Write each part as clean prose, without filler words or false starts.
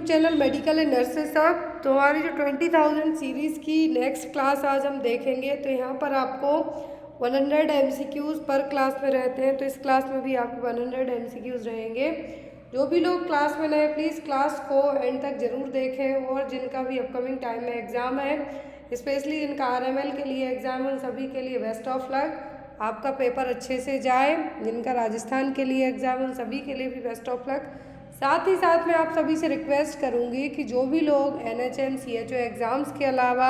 Channel medical and nurses सब। तो हमारी जो 20,000 सीरीज़ की नेक्स्ट क्लास आज हम देखेंगे। तो यहाँ पर आपको 100 MCQs पर क्लास में रहते हैं, तो इस क्लास में भी आपको 100 MCQs रहेंगे। जो भी लोग क्लास में नए, प्लीज़ क्लास को एंड तक ज़रूर देखें। और जिनका भी अपकमिंग टाइम में एग्ज़ाम है, स्पेशली जिनका RML के लिए एग्ज़ाम है, उन सभी के लिए बेस्ट ऑफ लक। आपका पेपर अच्छे से जाए। जिनका राजस्थान के लिए एग्ज़ाम है, उन सभी के लिए भी बेस्ट ऑफ लक। साथ ही साथ मैं आप सभी से रिक्वेस्ट करूंगी कि जो भी लोग NHM CHO एग्ज़ाम्स के अलावा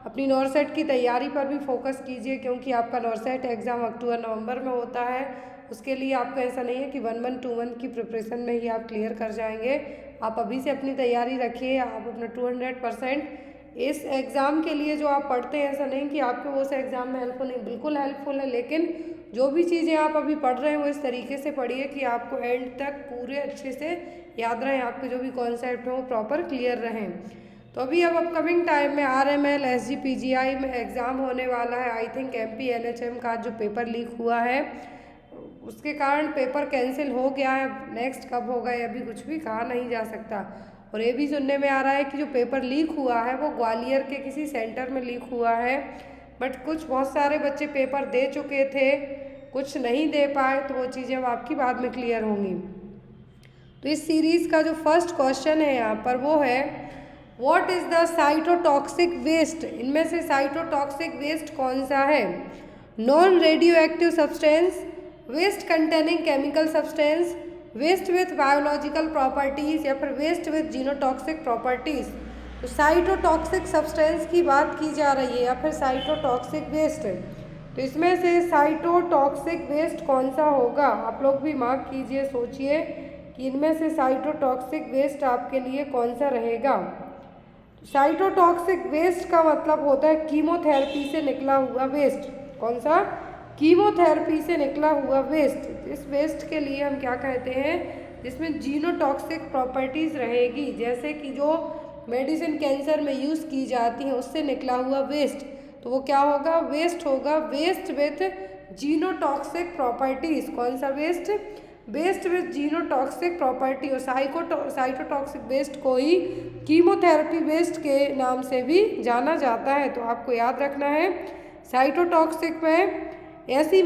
अपनी नॉर्सेट की तैयारी पर भी फोकस कीजिए, क्योंकि आपका नॉर्सेट एग्ज़ाम अक्टूबर नवंबर में होता है। उसके लिए आपको ऐसा नहीं है कि 1 मंथ 2 मंथ की प्रिपरेशन में ही आप क्लियर कर जाएंगे। आप अभी से अपनी तैयारी रखिए, आप अपना 200% इस एग्ज़ाम के लिए जो आप पढ़ते हैं, ऐसा नहीं कि आपको वो से एग्ज़ाम में हेल्पफुल नहीं, बिल्कुल हेल्पफुल है। लेकिन जो भी चीज़ें आप अभी पढ़ रहे हैं वो इस तरीके से पढ़िए कि आपको एंड तक पूरे अच्छे से याद रहें, आपके जो भी कॉन्सेप्ट हैं वो प्रॉपर क्लियर रहें। तो अभी अब अपकमिंग टाइम में RML SGPGI में एग्ज़ाम होने वाला है। आई थिंक MP NHM का जो पेपर लीक हुआ है उसके कारण पेपर कैंसिल हो गया है। नेक्स्ट कब होगा ये अभी कुछ भी कहा नहीं जा सकता। और ये भी सुनने में आ रहा है कि जो पेपर लीक हुआ है वो ग्वालियर के किसी सेंटर में लीक हुआ है। बट कुछ बहुत सारे बच्चे पेपर दे चुके थे, कुछ नहीं दे पाए, तो वो चीज़ें अब आपकी बाद में क्लियर होंगी। तो इस सीरीज़ का जो फर्स्ट क्वेश्चन है यहाँ पर वो है, what is the cytotoxic waste. इनमें से साइटोटॉक्सिक वेस्ट कौन सा है? Non radioactive substance, waste containing chemical substance, waste with biological properties, या फिर वेस्ट विथ जीनोटॉक्सिक प्रॉपर्टीज़। तो साइटोटॉक्सिक सब्सटेंस की बात की जा रही है या फिर साइटोटॉक्सिक वेस्ट। तो इसमें से साइटोटॉक्सिक वेस्ट कौन सा होगा? आप लोग भी मार्क कीजिए, सोचिए कि इनमें से साइटोटॉक्सिक वेस्ट आपके लिए कौन सा रहेगा। साइटोटॉक्सिक वेस्ट का मतलब होता है कीमोथेरेपी से निकला हुआ वेस्ट। कौन सा? कीमोथेरेपी से निकला हुआ वेस्ट। इस वेस्ट के लिए हम क्या कहते हैं? जिसमें जीनोटॉक्सिक प्रॉपर्टीज़ रहेगी, जैसे कि जो मेडिसिन कैंसर में यूज़ की जाती है उससे निकला हुआ वेस्ट। तो वो क्या होगा? वेस्ट होगा वेस्ट विथ जीनोटॉक्सिक प्रॉपर्टीज़। कौन सा waste? Waste with genotoxic property. और साइटोटॉक्सिक वेस्ट को ही कीमोथेरेपी वेस्ट के नाम से भी जाना जाता है। तो आपको याद रखना है, साइटोटॉक्सिक में ऐसी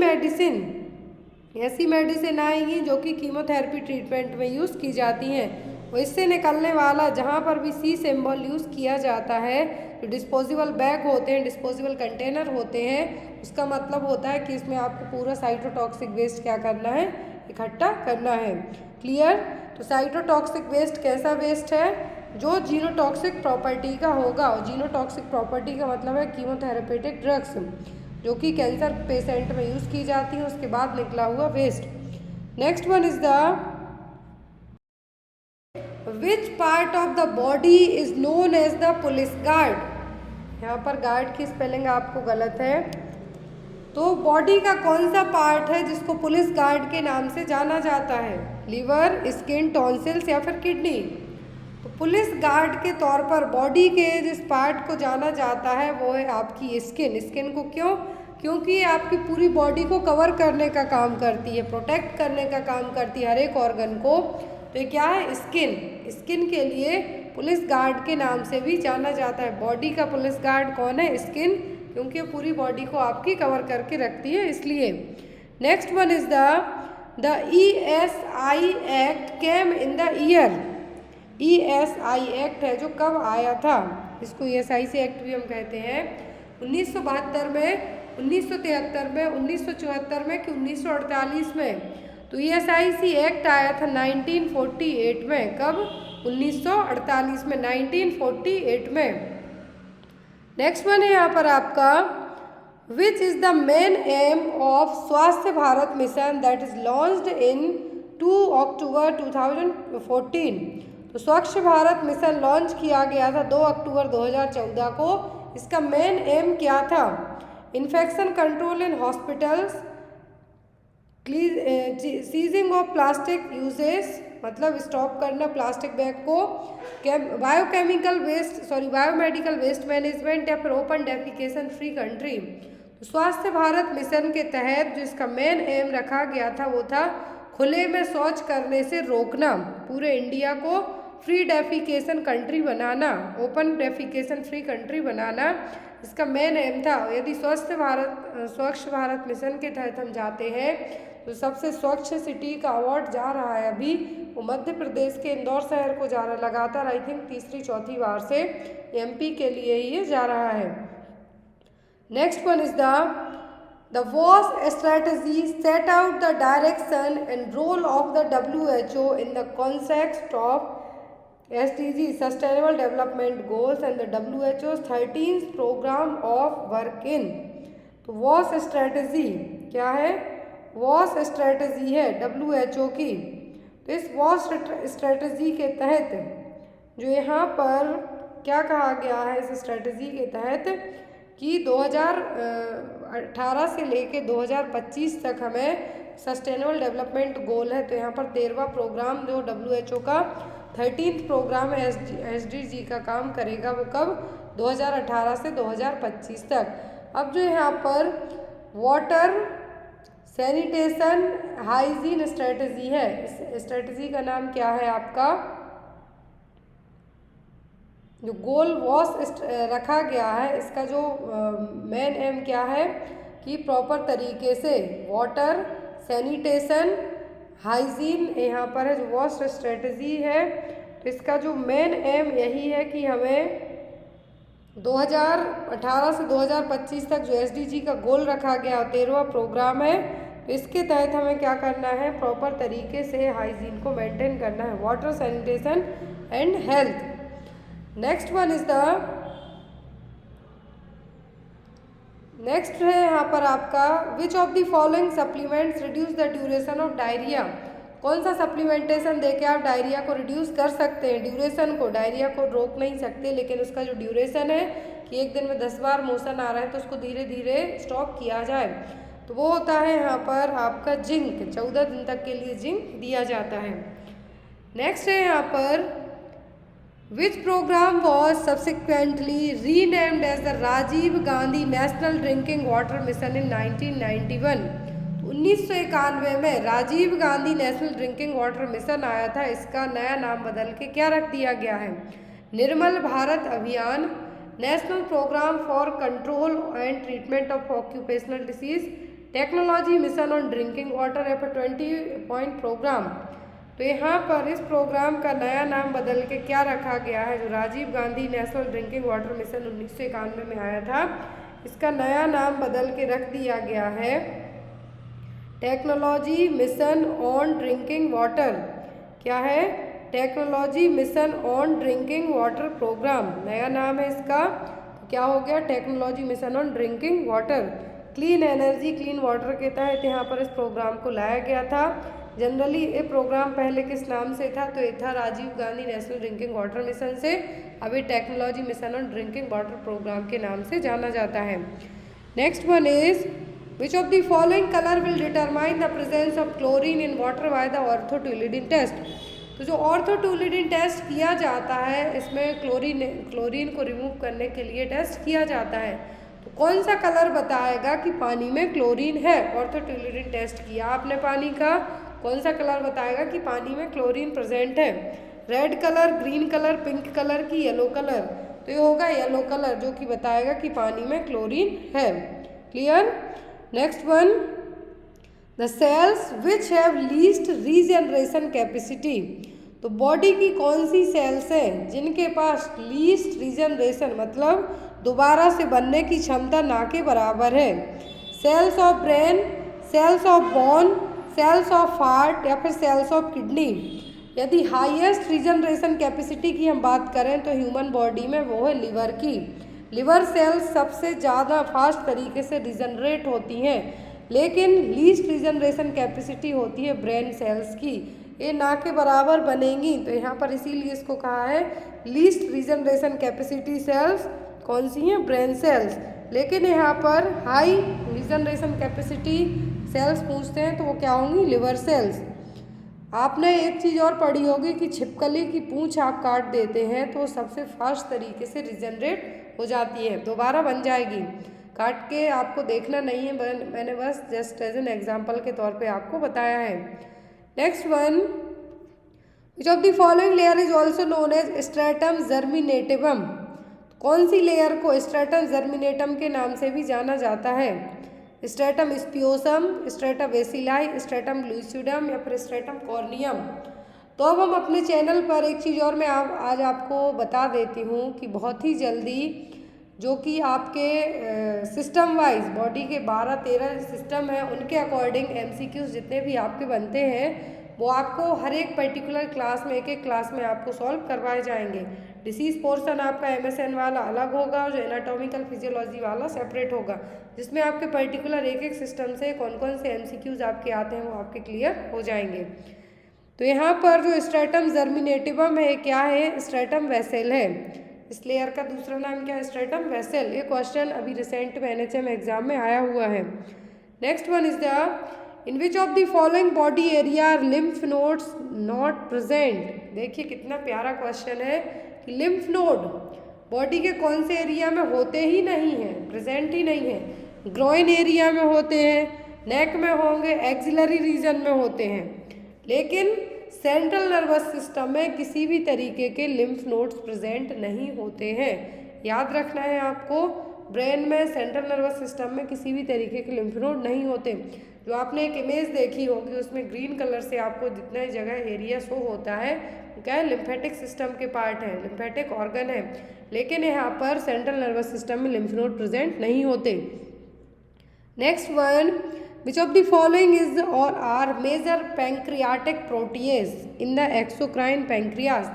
मेडिसिन आएंगी जो कि कीमोथेरेपी ट्रीटमेंट में यूज़ की जाती हैं। और इससे निकलने वाला जहाँ पर भी C सिंबल यूज़ किया जाता है, जो डिस्पोजेबल बैग होते हैं, डिस्पोजेबल कंटेनर होते हैं, उसका मतलब होता है कि इसमें आपको पूरा साइटोटॉक्सिक वेस्ट क्या करना है? इकट्ठा करना है। क्लियर? तो साइटोटॉक्सिक वेस्ट कैसा वेस्ट है? जो जीनोटॉक्सिक प्रॉपर्टी का होगा। और जीनोटॉक्सिक प्रॉपर्टी का मतलब है कीमोथेरेपेटिक ड्रग्स जो कि कैंसर पेशेंट में यूज़ की जाती है, उसके बाद निकला हुआ waste. Next one is the which part of the body is known as the police guard. यहाँ पर गार्ड की स्पेलिंग आपको गलत है। तो बॉडी का कौन सा पार्ट है जिसको पुलिस गार्ड के नाम से जाना जाता है? लिवर, स्किन, टॉन्सिल्स या फिर किडनी? तो पुलिस गार्ड के तौर पर बॉडी के जिस पार्ट को जाना जाता है वो है आपकी स्किन। स्किन को क्यों? क्योंकि ये आपकी पूरी बॉडी को कवर करने का काम करती है, प्रोटेक्ट करने का काम करती है हर एक ऑर्गन को। तो ये क्या है? स्किन। स्किन के लिए पुलिस गार्ड के नाम से भी जाना जाता है। बॉडी का पुलिस गार्ड कौन है? स्किन, क्योंकि ये पूरी बॉडी को आपकी कवर करके रखती है, इसलिए। Next one is the ESI act came in the year. ESI act है जो कब आया था? इसको ESIC एक्ट भी हम कहते हैं। 1972 में, 1973 में, 1974 में कि 1948 में? तो ESIC एक्ट आया था 1948 में। कब? 1948 में, 1948 में। नेक्स्ट वन है यहाँ पर आपका, which is the main aim of स्वास्थ्य Bharat mission that is launched in 2 October 2014। तो स्वच्छ भारत मिशन लॉन्च किया गया था 2 अक्टूबर 2014 को। इसका मेन एम क्या था? Infection control in hospitals, ceasing of plastic uses, मतलब स्टॉप करना प्लास्टिक बैग को, बायोमेडिकल वेस्ट मैनेजमेंट, या फिर ओपन डेफिकेशन फ्री कंट्री। तो स्वास्थ्य भारत मिशन के तहत जो इसका मेन एम रखा गया था वो था खुले में शौच करने से रोकना, पूरे इंडिया को फ्री डेफिकेशन कंट्री बनाना, ओपन डेफिकेशन फ्री कंट्री बनाना इसका मेन एम था। यदि स्वच्छ भारत मिशन के तहत हम जाते हैं तो सबसे स्वच्छ सिटी का अवार्ड जा रहा है अभी वो मध्य प्रदेश के इंदौर शहर को जा रहा है लगातार, आई थिंक तीसरी चौथी बार से एमपी के लिए ही ये जा रहा है। Next one is The WAS strategy set out the direction and role of the WHO in the context of SDG Sustainable Development Goals and the WHO's 13th Program of Work in। तो WAS strategy क्या है? WAS strategy है WHO की। तो इस WAS strategy के तहत जो यहाँ पर क्या कहा गया है, इस स्ट्रेटजी के तहत कि 2018 से लेके 2025 तक हमें सस्टेनेबल डेवलपमेंट गोल है। तो यहाँ पर 13वां प्रोग्राम जो WHO का 13th प्रोग्राम है SDG का काम करेगा, वो कब? 2018 से 2025 तक। अब जो यहाँ पर वाटर सैनिटेशन हाइजीन स्ट्रेटजी है, इस स्ट्रेटजी का नाम क्या है आपका? जो गोल वॉस रखा गया है इसका जो मेन एम क्या है कि प्रॉपर तरीके से वाटर सैनिटेशन हाइजीन यहाँ पर है जो वॉस स्ट्रेटजी है। तो इसका जो मेन एम यही है कि हमें 2018 से 2025 तक जो एसडीजी का गोल रखा गया 13वां प्रोग्राम है, तो इसके तहत हमें क्या करना है? प्रॉपर तरीके से हाइजीन को मेंटेन करना है, water sanitation and health. Next one is next है यहाँ पर आपका विच of the following supplements reduce the duration of diarrhoea. कौन सा सप्लीमेंटेशन देके आप डायरिया को रिड्यूस कर सकते हैं? ड्यूरेशन को, डायरिया को रोक नहीं सकते लेकिन उसका जो ड्यूरेशन है कि एक दिन में 10 बार मोशन आ रहा है तो उसको धीरे धीरे स्टॉप किया जाए, तो वो होता है यहाँ पर आपका जिंक। 14 दिन तक के लिए जिंक दिया जाता है। नेक्स्ट है यहाँ पर Which program was subsequently renamed as the Rajiv Gandhi National Drinking Water Mission in 1991। 1991 में Rajiv Gandhi national drinking water mission आया था, इसका नया नाम बदल के क्या रख दिया गया है? Nirmal Bharat Abhiyan, national programme for control and treatment of occupational disease, technology mission on drinking water F 20 point programme. तो यहाँ पर इस प्रोग्राम का नया नाम बदल के क्या रखा गया है? जो Rajiv Gandhi national drinking water mission 1991 में आया था, इसका नया नाम बदल के रख दिया गया है technology mission on drinking water. क्या है? Technology mission on drinking water programme, नया नाम है इसका। तो क्या हो गया? Technology mission on drinking water. Clean energy clean water के तहत यहाँ पर इस प्रोग्राम को लाया गया था। जनरली ये प्रोग्राम पहले किस नाम से था? तो ये था Rajiv Gandhi national drinking water mission से, अभी technology mission on drinking water programme के नाम से जाना जाता है। Next one is which of the following colour will determine the presence of chlorine in water by the orthotolidine test. तो जो ऑर्थोटुलिडिन टेस्ट किया जाता है इसमें क्लोरीन को रिमूव करने के लिए टेस्ट किया जाता है। तो कौन सा कलर बताएगा कि पानी में क्लोरीन है? ऑर्थोटुलिडिन टेस्ट किया आपने पानी का, कौन सा कलर बताएगा कि पानी में क्लोरीन प्रेजेंट है? Red colour, green colour, pink colour की येलो कलर? तो ये होगा येलो कलर जो कि बताएगा कि पानी में क्लोरीन है। Clear? Next one, the cells which have least regeneration capacity. तो बॉडी की कौन सी सेल्स हैं जिनके पास लीस्ट रीजनरेशन मतलब दोबारा से बनने की क्षमता ना के बराबर है? Cells of brain, cells of bone, cells of heart या फिर सेल्स ऑफ किडनी। यदि हाईएस्ट रीजनरेशन कैपेसिटी की हम बात करें तो ह्यूमन बॉडी में वो है लिवर की। लिवर सेल्स सबसे ज़्यादा फास्ट तरीके से रीजनरेट होती हैं, लेकिन लीस्ट रीजनरेशन कैपेसिटी होती है ब्रेन सेल्स की। ये ना के बराबर बनेंगी, तो यहाँ पर इसीलिए इसको कहा है लीस्ट रीजनरेशन कैपेसिटी सेल्स कौन सी हैं? Brain cells. लेकिन यहाँ पर हाई रीजनरेशन कैपेसिटी सेल्स पूछते हैं तो वो क्या होंगी? Liver cells. आपने एक चीज़ और पढ़ी होगी कि छिपकली की पूंछ आप काट देते हैं तो सबसे फास्ट तरीके से रीजनरेट हो जाती है, दोबारा बन जाएगी। काट के आपको देखना नहीं है, मैंने बस जस्ट एज एन एग्जाम्पल के तौर पे आपको बताया है। Next one, which of the following layer is also known as stratum germinativum. कौन सी लेयर को स्ट्रेटम जर्मिनेटम के नाम से भी जाना जाता है? स्ट्रेटम स्पियोसम, स्ट्रेटम बेसिलाई, स्ट्रेटम लुसिडम या फिर स्ट्रेटम कॉर्नियम। तो अब हम अपने चैनल पर एक चीज़ और मैं आज आपको बता देती हूँ कि बहुत ही जल्दी जो कि आपके सिस्टम वाइज बॉडी के 12-13 सिस्टम हैं उनके अकॉर्डिंग एमसीक्यूज जितने भी आपके बनते हैं वो आपको हर एक पर्टिकुलर क्लास में, एक एक क्लास में आपको सॉल्व करवाए जाएंगे। डिसीज पोर्शन आपका एमएसएन वाला अलग होगा और जो एनाटॉमिकल फिजियोलॉजी वाला सेपरेट होगा, जिसमें आपके पर्टिकुलर एक एक सिस्टम से कौन कौन से एमसीक्यूज आपके आते हैं वो आपके क्लियर हो जाएंगे। तो यहाँ पर जो स्ट्रेटम जर्मिनेटिवम है क्या है? स्ट्रेटम वेसेल है। इस लेयर का दूसरा नाम क्या है? Stratum vessel. ये क्वेश्चन अभी रिसेंट में एनएचएम एग्जाम में आया हुआ है। Next one is the in which of the following body area are lymph nodes not present. देखिए कितना प्यारा क्वेश्चन है कि लिम्फ नोड बॉडी के कौन से एरिया में होते ही नहीं हैं, प्रेजेंट ही नहीं है। ग्रोइन एरिया में होते हैं, नेक में होंगे, एक्सिलरी रीजन में होते हैं, लेकिन सेंट्रल नर्वस सिस्टम में किसी भी तरीके के लिम्फ नोड्स प्रेजेंट नहीं होते हैं। याद रखना है आपको, ब्रेन में सेंट्रल नर्वस सिस्टम में किसी भी तरीके के लिम्फ नोड नहीं होते। जो आपने एक इमेज देखी होगी उसमें ग्रीन कलर से आपको जितना जगह एरिया शो होता है क्या है? लिम्फेटिक सिस्टम के पार्ट है, लिम्फेटिक ऑर्गन है, लेकिन यहाँ पर सेंट्रल नर्वस सिस्टम में लिम्फ नोड प्रेजेंट नहीं होते। Next one, which of the following is or are major pancreatic protease in the exocrine pancreas।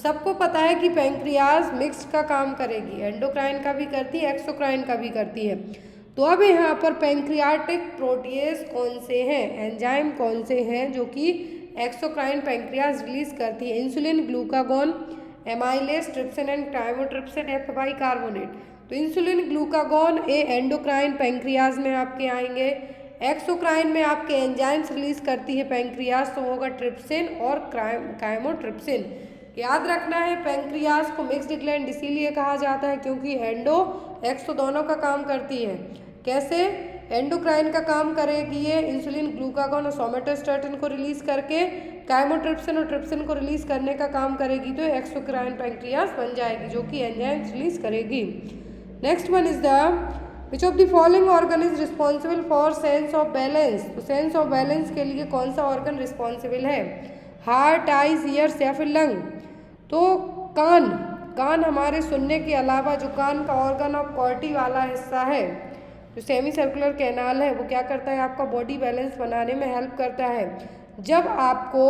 सबको पता है कि पैंक्रियाज मिक्स्ड का काम करेगी, एंडोक्राइन का भी करती है, एक्सोक्राइन का भी करती है। तो अब यहाँ पर पैंक्रियाटिक प्रोटीएज कौन से हैं, एंजाइम कौन से हैं जो कि एक्सोक्राइन पैंक्रियाज रिलीज करती है? Insulin, glucagon, amylase, trypsin and chymotrypsin, F bicarbonate. तो insulin, glucagon a endocrine pancreas में आपके आएंगे। एक्सोक्राइन में आपके एंजाइम्स रिलीज करती है पैंक्रियाज, तो होगा ट्रिप्सिन और काइमोट्रिप्सिन। याद रखना है पैंक्रियाज को मिक्स्ड ग्लैंड इसीलिए कहा जाता है क्योंकि एंडो एक्स तो दोनों का काम करती है। कैसे? एंडोक्राइन का काम करेगी ये इंसुलिन, ग्लूकागोन और सोमेटोस्टेटिन को रिलीज करके, काइमोट्रिप्सिन और ट्रिप्सिन को रिलीज करने का काम करेगी, तो एक्सोक्राइन पैंक्रियाज बन जाएगी जो कि एंजाइम्स रिलीज करेगी। Next one is the which of the following organ is responsible for sense of balance. तो सेंस ऑफ बैलेंस के लिए कौन सा ऑर्गन रिस्पॉन्सिबल है? हार्ट, आइज, ईयर्स या फिर लंग? तो कान हमारे सुनने के अलावा जो कान का ऑर्गन ऑफ कॉर्टी वाला हिस्सा है, जो सेमी सर्कुलर कैनाल है, वो क्या करता है? आपका बॉडी बैलेंस बनाने में हेल्प करता है। जब आपको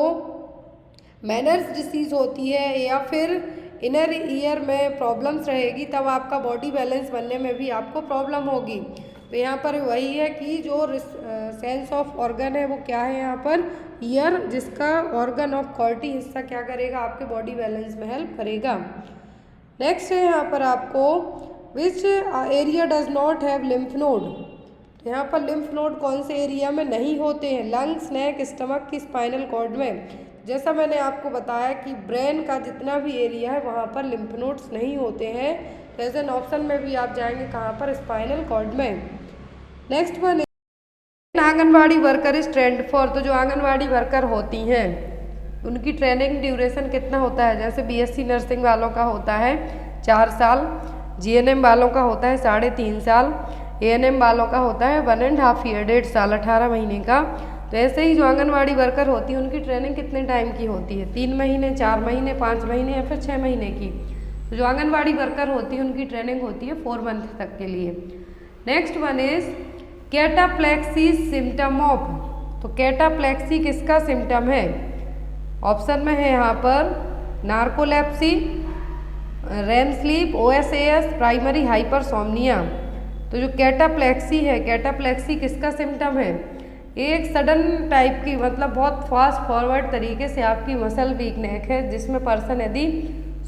मैनर्स डिसीज होती है या फिर इनर ईयर में प्रॉब्लम्स रहेगी तब आपका बॉडी बैलेंस बनने में भी आपको प्रॉब्लम होगी। तो यहाँ पर वही है कि जो सेंस ऑफ ऑर्गन है वो क्या है? यहाँ पर ईयर, जिसका ऑर्गन ऑफ कॉर्टी हिस्सा क्या करेगा? आपके बॉडी बैलेंस में हेल्प करेगा। नेक्स्ट है यहाँ पर आपको which area does not have lymph node. तो यहाँ पर लिम्फ नोड कौन से एरिया में नहीं होते हैं? लंग्स, नेक, स्टमक की स्पाइनल कॉर्ड में। जैसा मैंने आपको बताया कि ब्रेन का जितना भी एरिया है वहाँ पर लिम्फ नोड्स नहीं होते हैं। तो एज एन ऑप्शन में भी आप जाएंगे कहाँ पर? स्पाइनल कॉर्ड में। Next one, anganwadi worker is trend for. तो जो आंगनवाड़ी वर्कर होती हैं उनकी ट्रेनिंग ड्यूरेशन कितना होता है? जैसे बीएससी नर्सिंग वालों का होता है 4 साल, जीएनएम वालों का होता है 3.5 साल, एएनएम वालों का होता है 1.5 ईयर, 1.5 साल, 18 महीने का। तो ऐसे ही जो आंगनवाड़ी वर्कर होती है उनकी ट्रेनिंग कितने टाइम की होती है? 3 महीने, 4 महीने, 5 महीने या फिर 6 महीने की। तो जो आंगनवाड़ी वर्कर होती है उनकी ट्रेनिंग होती है 4 मंथ तक के लिए। Next one is cataplexy symptom of. तो कैटाप्लेक्सी किसका सिम्टम है? ऑप्शन में है यहाँ पर narcolepsy, REM sleep, ओएसएएस, primary hypersomnia. तो जो कैटाप्लेक्सी है, कैटाप्लेक्सी किसका सिम्टम है? एक सडन टाइप की, मतलब बहुत फास्ट फॉरवर्ड तरीके से आपकी मसल वीकनेस है, जिसमें पर्सन यदि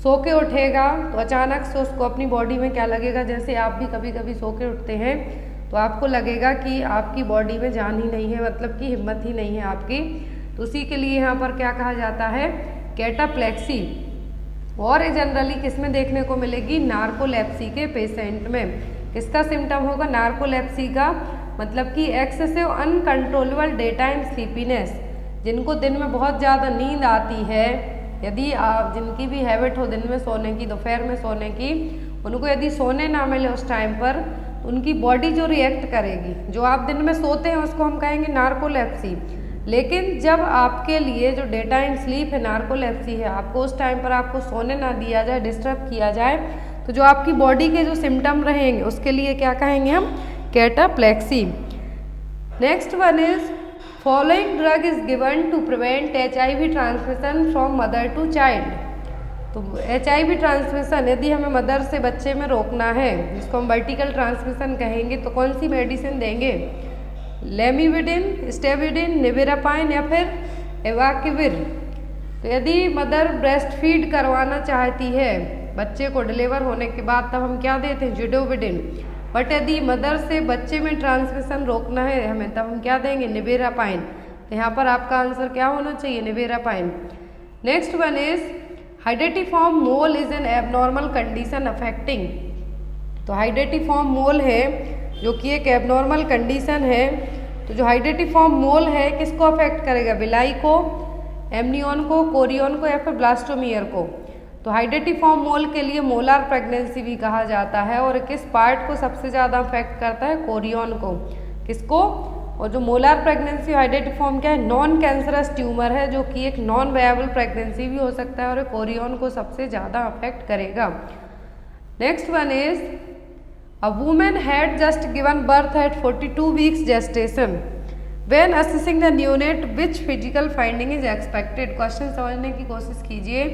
सो के उठेगा तो अचानक से उसको अपनी बॉडी में क्या लगेगा? जैसे आप भी कभी कभी सो के उठते हैं तो आपको लगेगा कि आपकी बॉडी में जान ही नहीं है, मतलब कि हिम्मत ही नहीं है आपकी। तो उसी के लिए यहाँ पर क्या कहा जाता है? कैटाप्लेक्सी। और ये जनरली किस में देखने को मिलेगी? नार्कोलेप्सी के पेशेंट में। किसका सिम्टम होगा? नार्कोलेप्सी का, मतलब कि excessive uncontrollable day time sleepiness. जिनको दिन में बहुत ज़्यादा नींद आती है यदि आप जिनकी भी हैबिट हो दिन में सोने की, दोपहर में सोने की, उनको यदि सोने ना मिले उस टाइम पर, तो उनकी बॉडी जो रिएक्ट करेगी, जो आप दिन में सोते हैं उसको हम कहेंगे नार्कोलेप्सी। लेकिन जब आपके लिए जो डे टाइम स्लीप है नार्कोलेप्सी है, आपको उस टाइम पर आपको सोने ना दिया जाए, डिस्टर्ब किया जाए, तो जो आपकी बॉडी के जो सिम्टम रहेंगे उसके लिए क्या कहेंगे हम, cataplexy. Next one is following drug is given to prevent HIV transmission from mother to child. तो HIV ट्रांसमिशन यदि हमें मदर से बच्चे में रोकना है, जिसको हम वर्टिकल ट्रांसमिशन कहेंगे, तो कौन सी मेडिसिन देंगे, लेमिविडिन, स्टेबिडिन, निविरापाइन या फिर एवाकिविर। तो यदि मदर ब्रेस्ट फीड करवाना चाहती है बच्चे को डिलीवर होने के बाद, तब हम क्या देते हैं, जिडोविडिन। बट यदि मदर से बच्चे में ट्रांसमिशन रोकना है हमें, तब हम क्या देंगे, निवेरापाइन। तो यहाँ पर आपका आंसर क्या होना चाहिए, nifedipine. Next one is hydatidiform mole is an abnormal condition affecting. तो हाइडेटिफॉर्म मोल है जो कि एक एबनॉर्मल कंडीशन है। तो जो हाइडेटिफॉर्म मोल है किसको अफेक्ट करेगा, विलाई को, एमनियन को, कोरियन को या फिर ब्लास्टोमियर को। तो हाइडेटिफॉर्म मोल के लिए मोलार प्रेगनेंसी भी कहा जाता है। और किस पार्ट को सबसे ज़्यादा अफेक्ट करता है, कोरियन को। किसको, और जो मोलार प्रेगनेंसी हाइडेटिफॉर्म क्या है, नॉन कैंसरस ट्यूमर है, जो कि एक नॉन वायबल प्रेगनेंसी भी हो सकता है और कोरियन को सबसे ज़्यादा अफेक्ट करेगा। Next one is A woman had just given birth at 42 weeks gestation. When assessing the neonate, which physical finding is expected? Question समझने की कोशिश कीजिए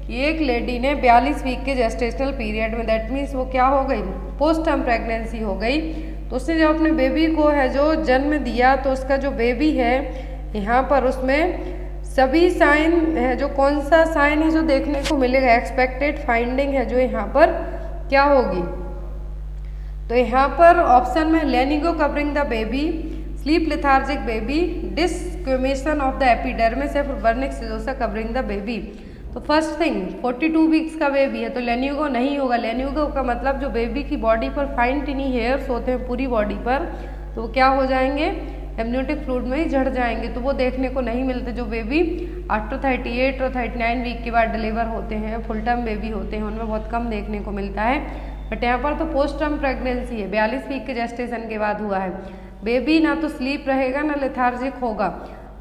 कि एक लेडी ने 42 वीक के जेस्टेशनल पीरियड में, दैट मीन्स वो क्या हो गई, पोस्ट टर्म प्रेगनेंसी हो गई। तो उसने जब अपने बेबी को है जो जन्म दिया, तो उसका जो बेबी है यहाँ पर उसमें सभी साइन है, जो कौन सा साइन है जो देखने को मिलेगा, एक्सपेक्टेड फाइंडिंग है जो यहाँ पर क्या होगी। तो यहाँ पर ऑप्शन में lanugo covering the baby, sleep lethargic baby, desquamation of the epidermis या फिर vernix caseosa covering the baby. तो फर्स्ट थिंग 42 वीक्स का बेबी है तो लेनिगो नहीं होगा। लेनिगो का मतलब जो बेबी की बॉडी पर फाइन टिनी हेयर्स होते हैं पूरी बॉडी पर, तो वो क्या हो जाएंगे, एमनियोटिक फ्लूइड में ही झड़ जाएंगे। तो वो देखने को नहीं मिलते जो बेबी आफ्टर 38 और 39 वीक के बाद डिलीवर होते हैं, फुल टर्म बेबी होते हैं, उनमें बहुत कम देखने को मिलता है। बट यहाँ पर तो पोस्ट टर्म प्रेगनेंसी है, 42 वीक के जेस्टेशन के बाद हुआ है। बेबी ना तो स्लीप रहेगा ना लेथार्जिक होगा,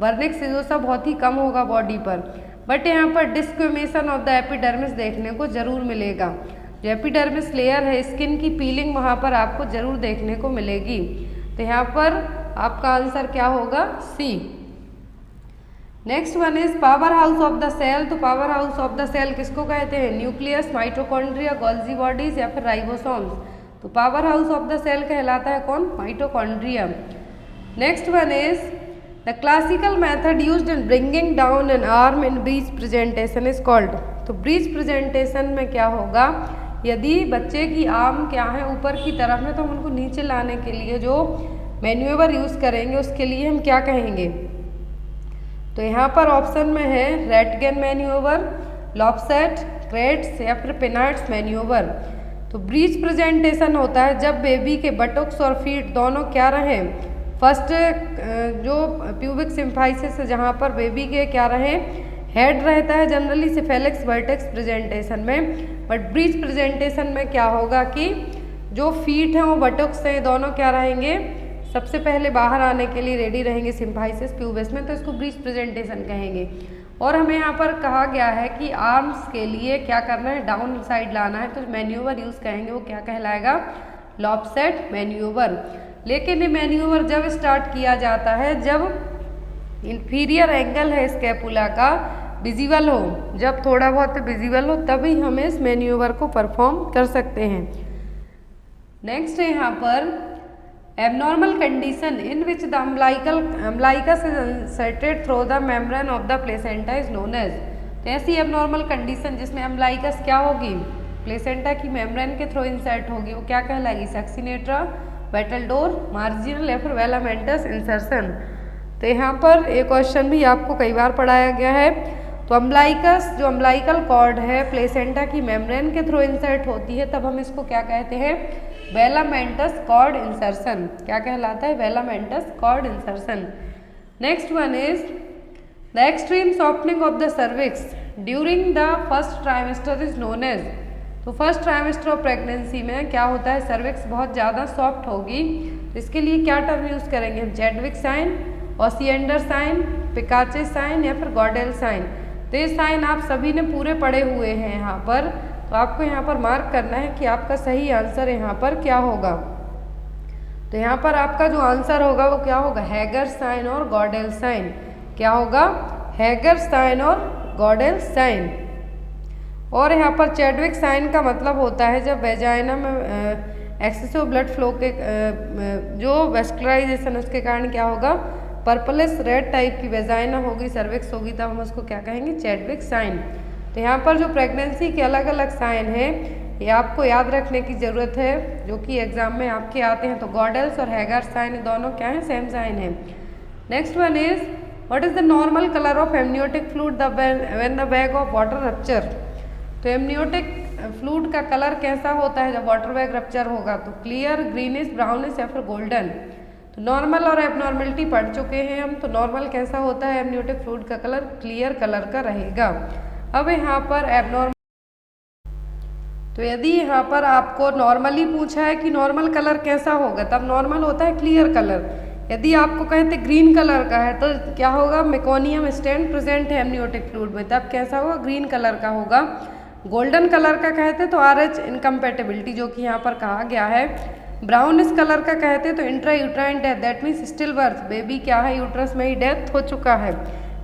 वर्निक सिजोसा बहुत ही कम होगा बॉडी पर। बट यहाँ पर डिस्क्वेमेशन ऑफ द एपिडर्मिस देखने को जरूर मिलेगा। जो एपिडर्मिस लेयर है, स्किन की पीलिंग वहाँ पर आपको जरूर देखने को मिलेगी। तो यहाँ पर आपका आंसर क्या होगा, C. Next one is power house of the cell. तो power house of the cell किसको कहते हैं, न्यूक्लियस, माइटोकॉन्ड्रिया, गोल्जी बॉडीज या फिर राइबोसोम्स। तो power house of the cell कहलाता है कौन, mitochondria. Next one is the classical method used in bringing down an arm in breech presentation is called. तो ब्रीच प्रेजेंटेशन में क्या होगा, यदि बच्चे की आर्म क्या है ऊपर की तरफ में, तो हम उनको नीचे लाने के लिए जो मैन्यूवर यूज करेंगे उसके लिए हम क्या कहेंगे। तो यहाँ पर ऑप्शन में है रैटगन मैन्यूवर, लॉपसेट, क्रेट्स या फिर पेनार्ट्स मैन्यूवर। तो ब्रीच प्रेजेंटेशन होता है जब बेबी के बटोक्स और फीट दोनों क्या रहे, फर्स्ट जो प्यूबिक सिम्फाइसिस है जहाँ पर बेबी के क्या रहे, हेड रहता है जनरली सिफेलिक्स वर्टेक्स प्रेजेंटेशन में। बट ब्रीच प्रेजेंटेशन में क्या होगा कि जो फीट हैं वो बटोक्स हैं, दोनों क्या रहेंगे, सबसे पहले बाहर आने के लिए रेडी रहेंगे सिम्फाइसिस प्यूबिस में, तो इसको ब्रीच प्रेजेंटेशन कहेंगे। और हमें यहाँ पर कहा गया है कि आर्म्स के लिए क्या करना है, डाउन साइड लाना है, तो मैन्यूवर यूज़ कहेंगे, वो क्या कहलाएगा, लॉपसेट मैन्यूवर। लेकिन ये मैन्यूवर जब स्टार्ट किया जाता है जब इंफीरियर एंगल है स्कैपुला का विजिबल हो, जब थोड़ा बहुत विजिबल हो तभी हम इस मैन्यूवर को परफॉर्म कर सकते हैं। नेक्स्ट है यहाँ पर abnormal condition in which the umbilicus is inserted through the membrane of the placenta is known as। तो ऐसी abnormal condition जिसमें umbilicus क्या होगी, प्लेसेंटा की मेम्ब्रेन के थ्रू इंसर्ट होगी, वो क्या कहलाएगी, सक्सिनेट्रा, बैटलडोर, मार्जिनल या फिर वेलामेंटस इंसर्शन। तो यहाँ पर एक क्वेश्चन भी आपको कई बार पढ़ाया गया है। तो अम्बलाइकस जो अम्बलाइकल कॉर्ड है प्लेसेंटा की मेम्ब्रेन के थ्रू इंसर्ट होती है, तब हम इसको क्या कहते हैं, वेलामेंटस कॉर्ड इंसर्शन। क्या कहलाता है, velamentous cord insertion. Next one is the extreme softening of the cervix during the first trimester is known as. तो फर्स्ट ट्राइमेस्टर ऑफ प्रेगनेंसी में क्या होता है, सर्विक्स बहुत ज़्यादा सॉफ्ट होगी, तो इसके लिए क्या टर्म यूज़ करेंगे हम, चैडविक साइन, ओसिएंडर साइन, पिकाचे साइन या फिर गॉडेल साइन। तो ये साइन आप सभी ने पूरे पढ़े हुए हैं यहाँ पर, तो आपको यहाँ पर मार्क करना है कि आपका सही आंसर यहाँ पर क्या होगा। तो यहाँ पर आपका जो आंसर होगा वो क्या होगा, हैगर साइन और गॉडेल साइन। क्या होगा, हैगर साइन और गॉडेल साइन। और यहाँ पर चैडविक साइन का मतलब होता है जब वेजाइना में एक्सेसिव ब्लड फ्लो के जो वेस्कुलराइजेशन उसके कारण क्या होगा, पर्पलिश रेड टाइप की वेजाइना होगी, सर्विक्स होगी, तब हम उसको क्या कहेंगे, चैडविक साइन। तो यहाँ पर जो प्रेगनेंसी के अलग अलग साइन हैं ये आपको याद रखने की ज़रूरत है, जो कि एग्जाम में आपके आते हैं। तो गॉडेल्स और हैगर साइन दोनों क्या हैं, सेम साइन है। Next one is what is the normal colour of amniotic fluid when the bag of water rupture. तो एमनियोटिक फ्लूइड का कलर कैसा होता है जब वाटर बैग रप्चर होगा, तो क्लियर, ग्रीनिश, ब्राउनिश या फिर गोल्डन। तो नॉर्मल और एबनॉर्मलिटी पढ़ चुके हैं हम। तो नॉर्मल कैसा होता है, एमनियोटिक फ्लूइड का कलर क्लियर कलर का रहेगा। अब यहाँ पर एबनॉर्मल, तो यदि यहाँ पर आपको नॉर्मली पूछा है कि नॉर्मल कलर कैसा होगा, तब नॉर्मल होता है क्लियर कलर। यदि आपको कहते ग्रीन कलर का है तो क्या होगा, मेकोनियम स्टैंड प्रेजेंट है एमनियोटिक फ्लूइड में, तब कैसा होगा, ग्रीन कलर का होगा। गोल्डन कलर का कहते तो RH इनकम्पेटेबिलिटी, जो कि यहाँ पर कहा गया है। ब्राउनिश कलर का कहते तो intra uterine death, that means still birth, baby क्या है, यूट्रस में ही डेथ हो चुका है।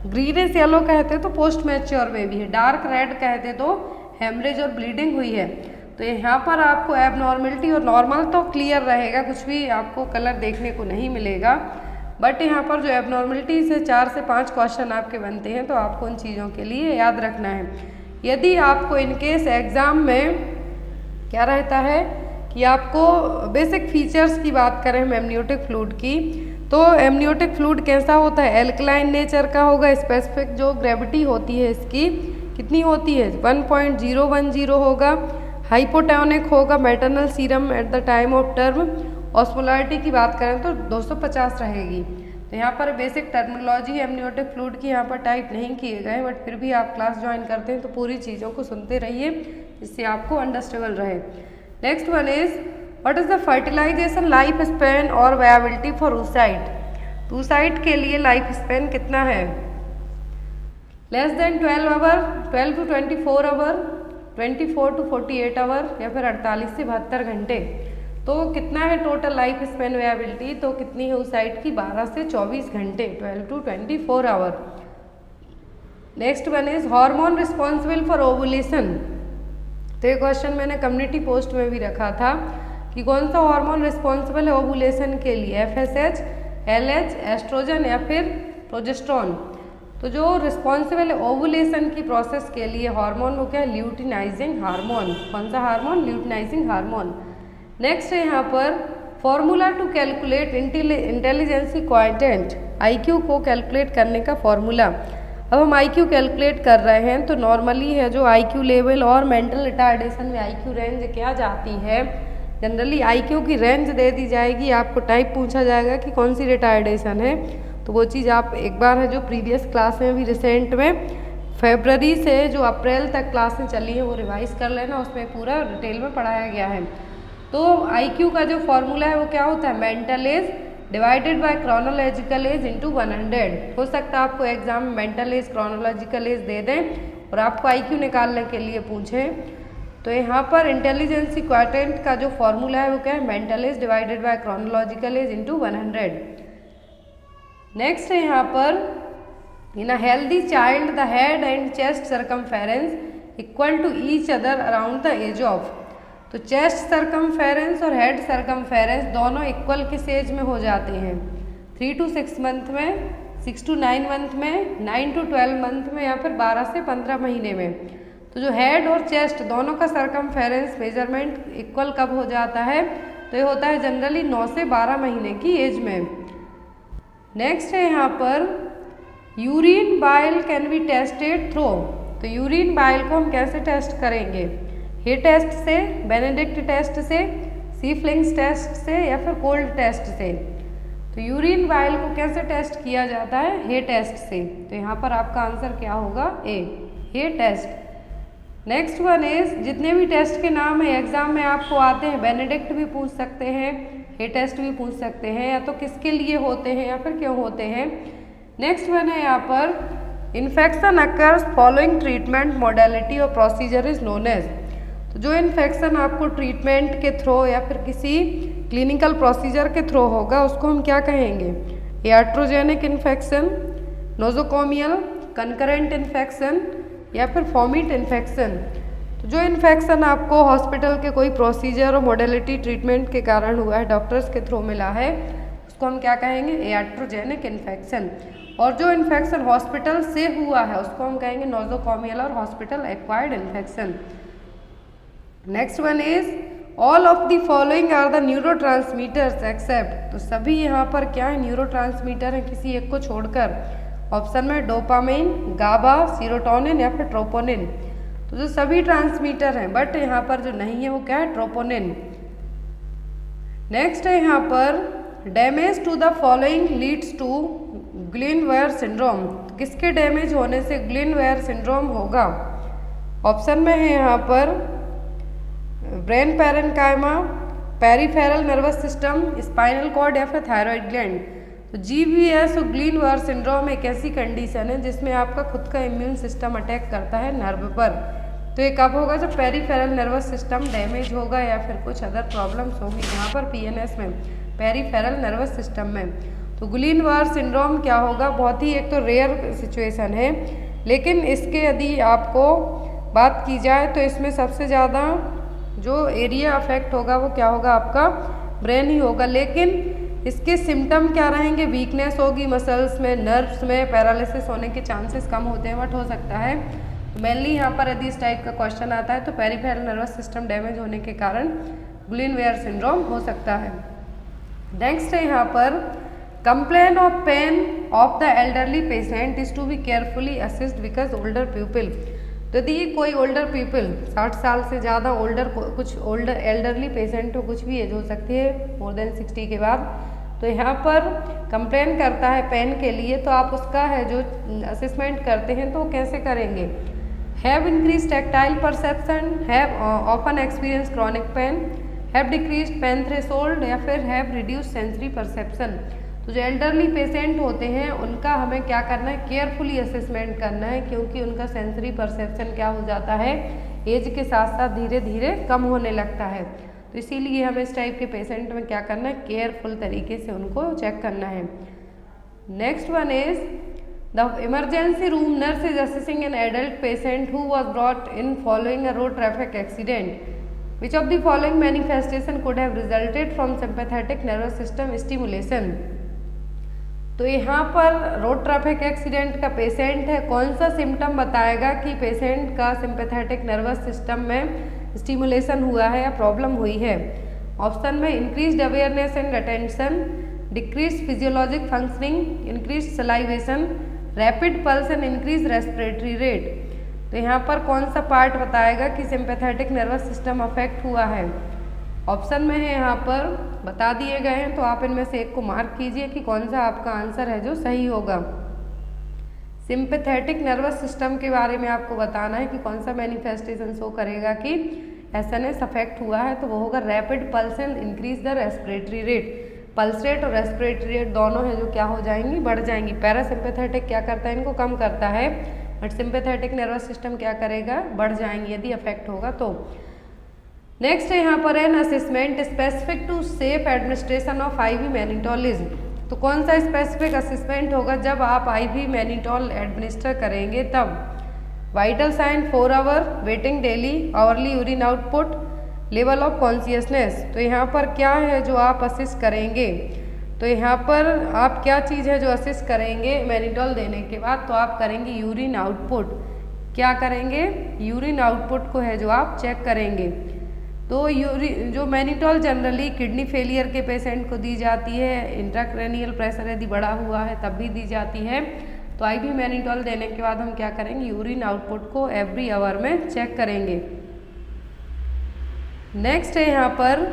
ग्रीनिश येलो कहते तो पोस्ट मैच्योर बेबी है। डार्क रेड कहते तो हेमरेज और ब्लीडिंग हुई है। तो यहाँ पर आपको एबनॉर्मलिटी और नॉर्मल तो क्लियर रहेगा, कुछ भी आपको कलर देखने को नहीं मिलेगा, बट यहाँ पर जो एबनॉर्मलिटी से 4 से 5 क्वेश्चन आपके बनते हैं, तो आपको उन चीज़ों के लिए याद रखना है। यदि आपको इनकेस एग्ज़ाम में क्या रहता है कि आपको बेसिक फीचर्स की बात करें हम एमनियोटिक फ्लूइड की, तो एमनियोटिक फ्लूइड कैसा होता है, एल्कलाइन नेचर का होगा। स्पेसिफिक जो ग्रेविटी होती है इसकी कितनी होती है, 1.010 होगा। हाइपोटोनिक होगा, maternal serum eight the time of term. Osmolarity की बात करें तो 250 रहेगी। तो यहाँ पर बेसिक टर्मिनोलॉजी एमनियोटिक फ्लूइड की यहाँ पर टाइप नहीं किए गए, बट फिर भी आप क्लास ज्वाइन करते हैं तो पूरी चीज़ों को सुनते रहिए, जिससे आपको अंडरस्टेबल रहे। Next one is what is the fertilisation life span और वायबिलिटी फॉर oocyte। oocyte के लिए लाइफ स्पैन कितना है, less than 12 hour, 12 to 24 hour, 24 to 48 hour या फिर 48 से 72 घंटे। तो कितना है टोटल लाइफ स्पैन वायबिलिटी, तो कितनी है oocyte की, 12 से 24 घंटे, 12 to 24 hour. Next one is hormone responsible for ovulation. तो ये क्वेश्चन मैंने कम्युनिटी पोस्ट में भी रखा था कि कौन सा हार्मोन रिस्पॉन्सिबल है ओवुलेशन के लिए, FSH, LH, एस्ट्रोजन या फिर प्रोजेस्टेरोन। तो जो रिस्पॉन्सिबल है ओवुलेशन की प्रोसेस के लिए हार्मोन वो क्या है, ल्यूटिनाइजिंग हार्मोन। कौन सा हार्मोन, ल्यूटिनाइजिंग हार्मोन। नेक्स्ट है यहाँ पर formula to calculate intelligence quotient, IQ को कैलकुलेट करने का फॉर्मूला। अब हम IQ कैलकुलेट कर रहे हैं तो नॉर्मली है जो IQ लेवल और मेंटल रिटार्डेशन में IQ रेंज क्या जाती है, जनरली IQ की रेंज दे दी जाएगी, आपको टाइप पूछा जाएगा कि कौन सी रिटार्डेशन है। तो वो चीज़ आप एक बार है जो प्रीवियस क्लास में भी रिसेंट में फरवरी से जो अप्रैल तक क्लासें चली हैं वो रिवाइज कर लेना, उसमें पूरा डिटेल में पढ़ाया गया है। तो IQ का जो फॉर्मूला है वो क्या होता है, mental age divided by chronological age into 100। हो सकता है आपको एग्जाम में मेंटल एज क्रोनोलॉजिकल एज दे दें और आपको IQ निकालने के लिए पूछें। तो यहाँ पर इंटेलिजेंसी क्वांटेंट का जो फॉर्मूला है वो क्या है, mental age divided by chronological age into 100। Next है यहाँ पर in a healthy child the head and chest circumference equal to each other around the age of. तो चेस्ट सर्कमफेरेंस और हेड सर्कमफेरेंस दोनों इक्वल किस एज में हो जाते हैं, 3 to 6 मंथ में, 6 to 9 मंथ में, 9 to 12 मंथ में या फिर 12 से 15 महीने में। तो जो हेड और चेस्ट दोनों का सर्कमफेरेंस मेजरमेंट इक्वल कब हो जाता है, तो ये होता है जनरली 9 से 12 महीने की एज में। नेक्स्ट है यहाँ पर urine bile can be tested through. तो यूरिन बाइल को हम कैसे टेस्ट करेंगे, हे टेस्ट से, बेनेडिक्ट टेस्ट से, सीफ्लिंग्स टेस्ट से या फिर कोल्ड टेस्ट से। तो यूरिन बाइल को कैसे टेस्ट किया जाता है, हे टेस्ट से। तो यहाँ पर आपका आंसर क्या होगा, ए, ये टेस्ट। नेक्स्ट वन इज जितने भी टेस्ट के नाम है एग्जाम में आपको आते हैं, बेनेडिक्ट भी पूछ सकते हैं, ये टेस्ट भी पूछ सकते हैं, या तो किसके लिए होते हैं या फिर क्यों होते हैं। नेक्स्ट वन है यहाँ पर infection occurs following treatment modality और प्रोसीजर इज नोन एज। तो जो इन्फेक्शन आपको ट्रीटमेंट के थ्रू या फिर किसी क्लिनिकल प्रोसीजर के थ्रू होगा उसको हम क्या कहेंगे, याट्रोजेनिक इन्फेक्शन, नोजोकोमियल, कंकरेंट इन्फेक्शन या फिर फॉमिट इन्फेक्शन। तो जो इन्फेक्शन आपको हॉस्पिटल के कोई प्रोसीजर और मॉडलिटी ट्रीटमेंट के कारण हुआ है, डॉक्टर्स के थ्रू मिला है, उसको हम क्या कहेंगे, याट्रोजेनिक इन्फेक्शन। और जो इन्फेक्शन हॉस्पिटल से हुआ है उसको हम कहेंगे नोजोकोमियल और hospital acquired infection. Next one is all of the following are the neurotransmitters except. तो सभी यहाँ पर क्या है, न्यूरोट्रांसमीटर है किसी एक को छोड़कर। ऑप्शन में डोपामिन, गाबा, सीरोटोनिन या फिर ट्रोपोनिन। तो जो सभी ट्रांसमीटर हैं बट यहाँ पर जो नहीं है वो क्या है, ट्रोपोनिन। नेक्स्ट है यहाँ पर damage to the following leads to Guillain Barre syndrome. किसके डैमेज होने से ग्लिनवेयर सिंड्रोम होगा। ऑप्शन में है यहाँ पर brain parenchyma, peripheral nervous system, spinal cord या फिर थायराइड ग्लैंड। तो GBS और ग्लिनवेयर सिंड्रोम एक ऐसी कंडीशन है जिसमें आपका खुद का इम्यून सिस्टम अटैक करता है नर्व पर। तो ये कब होगा, जब पेरिफेरल नर्वस सिस्टम डैमेज होगा या फिर कुछ अदर प्रॉब्लम्स होंगी यहाँ पर PNS में, पेरिफेरल नर्वस सिस्टम में। तो ग्लिनवेयर सिंड्रोम क्या होगा, बहुत ही एक तो रेयर सिचुएशन है, लेकिन इसके यदि आपको बात की जाए तो इसमें सबसे ज़्यादा जो एरिया अफेक्ट होगा वो क्या होगा, आपका ब्रेन ही होगा। लेकिन इसके सिम्टम क्या रहेंगे, वीकनेस होगी मसल्स में, नर्व्स में, पैरालिसिस होने के चांसेस कम होते हैं बट हो सकता है। तो मेनली यहाँ पर यदि इस टाइप का क्वेश्चन आता है तो पेरिफेरल नर्वस सिस्टम डैमेज होने के कारण ग्लिनवेयर सिंड्रोम हो सकता है। नेक्स्ट है यहाँ पर complain of pain of the elderly patient is to be carefully assist because older people. तो यदि कोई ओल्डर पीपल 60 साल से ज़्यादा ओल्डर, कुछ ओल्डर एल्डरली पेशेंट हो, कुछ भी एज हो सकती है मोर देन 60 के बाद, तो यहाँ पर कंप्लेन करता है पेन के लिए, तो आप उसका है जो असेसमेंट करते हैं तो कैसे करेंगे, have increase tactile perception, have often experience chronic pain, have decrease pain threshold या फिर हैव रिड्यूस सेंसरी परसेप्शन। तो जो एल्डरली पेशेंट होते हैं उनका हमें क्या करना है, केयरफुली असेसमेंट करना है, क्योंकि उनका सेंसरी परसेप्शन क्या हो जाता है, एज के साथ साथ धीरे धीरे कम होने लगता है। तो इसीलिए हमें इस टाइप के पेशेंट में क्या करना है, केयरफुल तरीके से उनको चेक करना है। Next one is the emergency room nurse is assessing an adult patient who was brought in following a road traffic accident, which of the following manifestation could have resulted from sympathetic nervous system stimulation. तो यहाँ पर road traffic accident का patient है, कौन सा symptom बताएगा कि patient का सिंपैथेटिक नर्वस सिस्टम में स्टिमुलेशन हुआ है या प्रॉब्लम हुई है। ऑप्शन में increased awareness and attention, decrease physiologic functioning, increase salivation, rapid pulse and increase respiratory rate. तो यहाँ पर कौन सा पार्ट बताएगा कि सिंपैथेटिक नर्वस सिस्टम अफेक्ट हुआ है। ऑप्शन में है यहाँ पर बता दिए गए हैं, तो आप इनमें से एक को मार्क कीजिए कि कौन सा आपका आंसर है जो सही होगा। सिंपैथेटिक नर्वस सिस्टम के बारे में आपको बताना है कि कौन सा मैनिफेस्टेशन शो करेगा कि एसएनएस अफेक्ट हुआ है, तो वो होगा rapid pulse and increase the respiratory rate. Pulse rate और रेस्पिरेटरी रेट दोनों है जो क्या हो जाएंगी, बढ़ जाएंगी। पैरासिम्पैथेटिक क्या करता है, इनको कम करता है, बट सिंपैथेटिक नर्वस सिस्टम क्या करेगा, बढ़ जाएंगी यदि अफेक्ट होगा तो। नेक्स्ट है यहाँ पर an assessment specific to safe administration of IV mannitolism. तो कौन सा स्पेसिफिक असेसमेंट होगा, जब आप IV मैनिटोल एडमिनिस्टर करेंगे तब। Vital sign 4 hour, weighting daily, hourly urine output, level of consciousness. तो यहाँ पर क्या है जो आप असिस्ट करेंगे, तो यहाँ पर आप क्या चीज़ है जो असिस्ट करेंगे मैनिटोल देने के बाद, तो आप करेंगे यूरिन आउटपुट। क्या करेंगे, यूरिन आउटपुट को है जो आप चेक करेंगे। तो जो मैनिटोल जनरली किडनी फेलियर के पेशेंट को दी जाती है, इंट्राक्रैनियल प्रेशर यदि बढ़ा हुआ है तब भी दी जाती है। तो IV मैनिटोल देने के बाद हम क्या करेंगे, यूरिन आउटपुट को एवरी आवर में चेक करेंगे। नेक्स्ट है यहाँ पर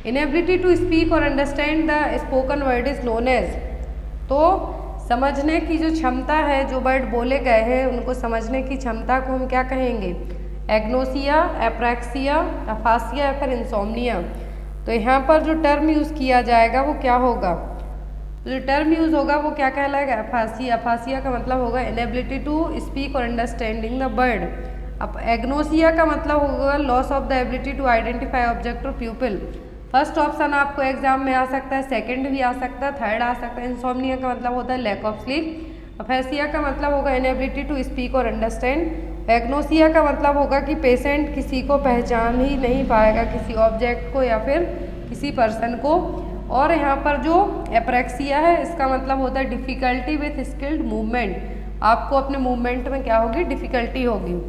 इनएबिलिटी टू स्पीक और understand the spoken word is known as. तो समझने की जो क्षमता है, जो वर्ड बोले गए हैं उनको समझने की क्षमता को हम क्या कहेंगे? एग्नोसिया, एप्रैक्सिया, अफासिया या फिर इंसोम्निया। तो यहाँ पर जो टर्म यूज़ किया जाएगा वो क्या होगा? जो टर्म यूज़ होगा वो क्या कहलाएगा? अफासिया। अफासिया का मतलब होगा इनएबिलिटी टू स्पीक और अंडरस्टैंडिंग द वर्ड। अब एग्नोसिया का मतलब होगा loss of the ability to identify object और प्यूपिल। फर्स्ट ऑप्शन आपको एग्जाम में आ सकता है, सेकंड भी आ सकता है, थर्ड आ सकता है। इंसोम्निया का मतलब होता है लैक ऑफ स्लीप। अफेसिया का मतलब होगा इनएबिलिटी टू स्पीक और अंडरस्टैंड। एग्नोसिया का मतलब होगा कि पेशेंट किसी को पहचान ही नहीं पाएगा, किसी ऑब्जेक्ट को या फिर किसी पर्सन को। और यहाँ पर जो एप्रैक्सिया है इसका मतलब होता है डिफ़िकल्टी विथ स्किल्ड मूवमेंट। आपको अपने मूवमेंट में क्या होगी? डिफ़िकल्टी होगी।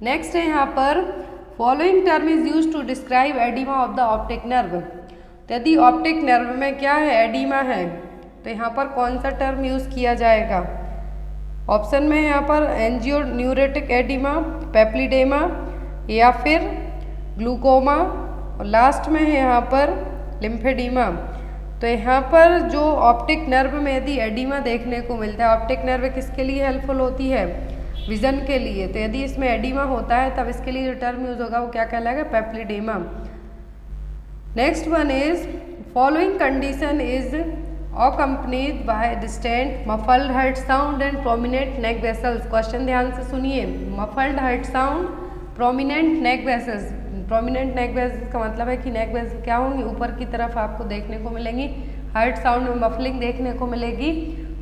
नेक्स्ट है यहाँ पर following term is use to describe oedema of the optic nerve. तो यदि ऑप्टिक नर्व में क्या है? एडिमा है, तो यहाँ पर कौन सा टर्म यूज़ किया जाएगा? ऑप्शन में है यहाँ पर एंजियोन्यूरेटिक एडिमा, पेप्लिडेमा या फिर ग्लूकोमा, और लास्ट में है यहाँ पर लिम्फेडीमा। तो यहाँ पर जो ऑप्टिक नर्व में यदि एडिमा देखने को मिलता है, ऑप्टिक नर्व किसके लिए हेल्पफुल होती है? विजन के लिए। तो यदि इसमें एडिमा होता है तब इसके लिए जो टर्म यूज होगा वो क्या कहलाएगा? Papilloedema. Next one is following condition is accompanied by distant muffled heart sound and prominent neck vessels. Question ध्यान से सुनिए। Muffled heart sound, prominent neck vessels. Prominent neck vessels का मतलब है कि नेक वेसल्स क्या होंगी? ऊपर की तरफ आपको देखने को मिलेंगी। हार्ट साउंड में मफलिंग देखने को मिलेगी।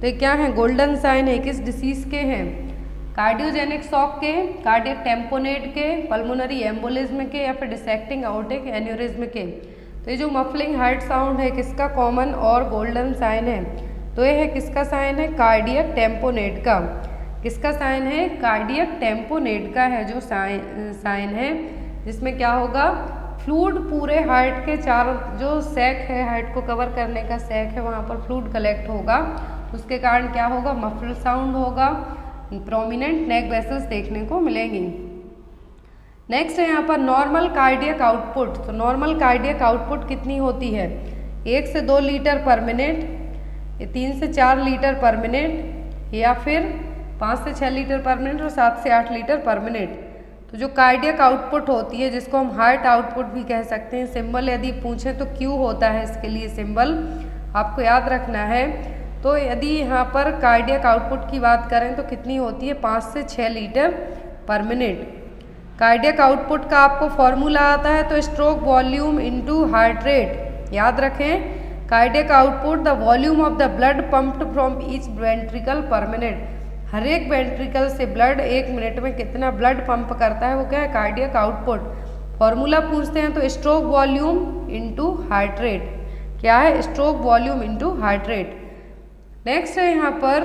तो ये क्या है? गोल्डन साइन है। किस डिसीज के हैं? कार्डियोजेनिक शॉक के, कार्डियक टेम्पोनेट के, पल्मोनरी एम्बोलिज्म के या फिर डिसेक्टिंग आउटिक एन्यूरिज्म के। तो ये जो मफलिंग हार्ट साउंड है किसका कॉमन और गोल्डन साइन है? तो ये है किसका साइन है? कार्डियक टेम्पोनेट का। किसका साइन है? कार्डियक टेम्पोनेट का है जो साइन है, जिसमें क्या होगा? फ्लूइड पूरे हार्ट के चारों, जो सैक है हार्ट को कवर करने का सैक है, वहाँ पर फ्लूइड कलेक्ट होगा। उसके कारण क्या होगा? मफल्ड साउंड होगा। प्रोमिनेंट नेक वेसल्स देखने को मिलेंगी। नेक्स्ट है यहाँ पर नॉर्मल कार्डियक आउटपुट। तो नॉर्मल कार्डियक आउटपुट कितनी होती है? 1 से 2 लीटर पर मिनट, 3 से 4 लीटर पर मिनट या फिर 5 से 6 लीटर पर मिनट और 7 से 8 लीटर पर मिनट। तो जो कार्डियक आउटपुट होती है, जिसको हम हार्ट आउटपुट भी कह सकते हैं, सिंबल यदि पूछें तो क्यू होता है इसके लिए सिंबल, आपको याद रखना है। तो यदि यहाँ पर कार्डियक आउटपुट की बात करें तो कितनी होती है? 5 से 6 लीटर पर मिनट। कार्डियक आउटपुट का आपको फॉर्मूला आता है तो stroke volume into heart rate. याद रखें, cardiac output the volume of the blood pumped from each ventricle per minute. हर एक वेंट्रिकल से ब्लड 1 मिनट में कितना ब्लड पंप करता है वो क्या है? Cardiac output. फॉर्मूला पूछते हैं तो stroke volume into heart rate. क्या है? Stroke volume into heart rate. Next है यहाँ पर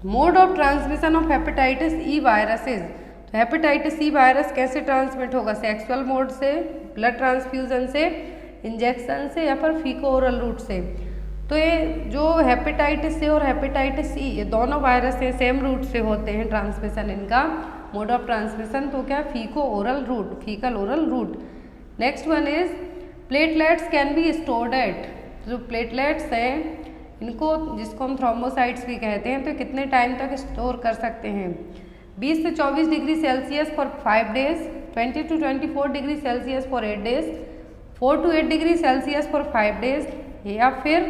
mode of transmission of hepatitis E viruses. तो हेपेटाइटिस ई वायरस कैसे ट्रांसमिट होगा? सेक्सुअल मोड से, ब्लड ट्रांसफ्यूजन से, इंजेक्शन से या फिर फीको ओरल रूट से। तो ये जो हेपेटाइटिस ए और हेपेटाइटिस ई, ये दोनों वायरस हैं, सेम रूट से होते हैं ट्रांसमिशन इनका। मोड ऑफ ट्रांसमिशन तो क्या? Faeco oral route, faecal oral route. Next one is platelets can be stored at. जो प्लेटलेट्स हैं इनको, जिसको हम थ्रोम्बोसाइट्स भी कहते हैं, तो कितने टाइम तक स्टोर कर सकते हैं? 20 से 24 degree Celsius for 5 days, 20 to 24 degree Celsius for 8 days, 4 to 8 degree Celsius for 5 days या फिर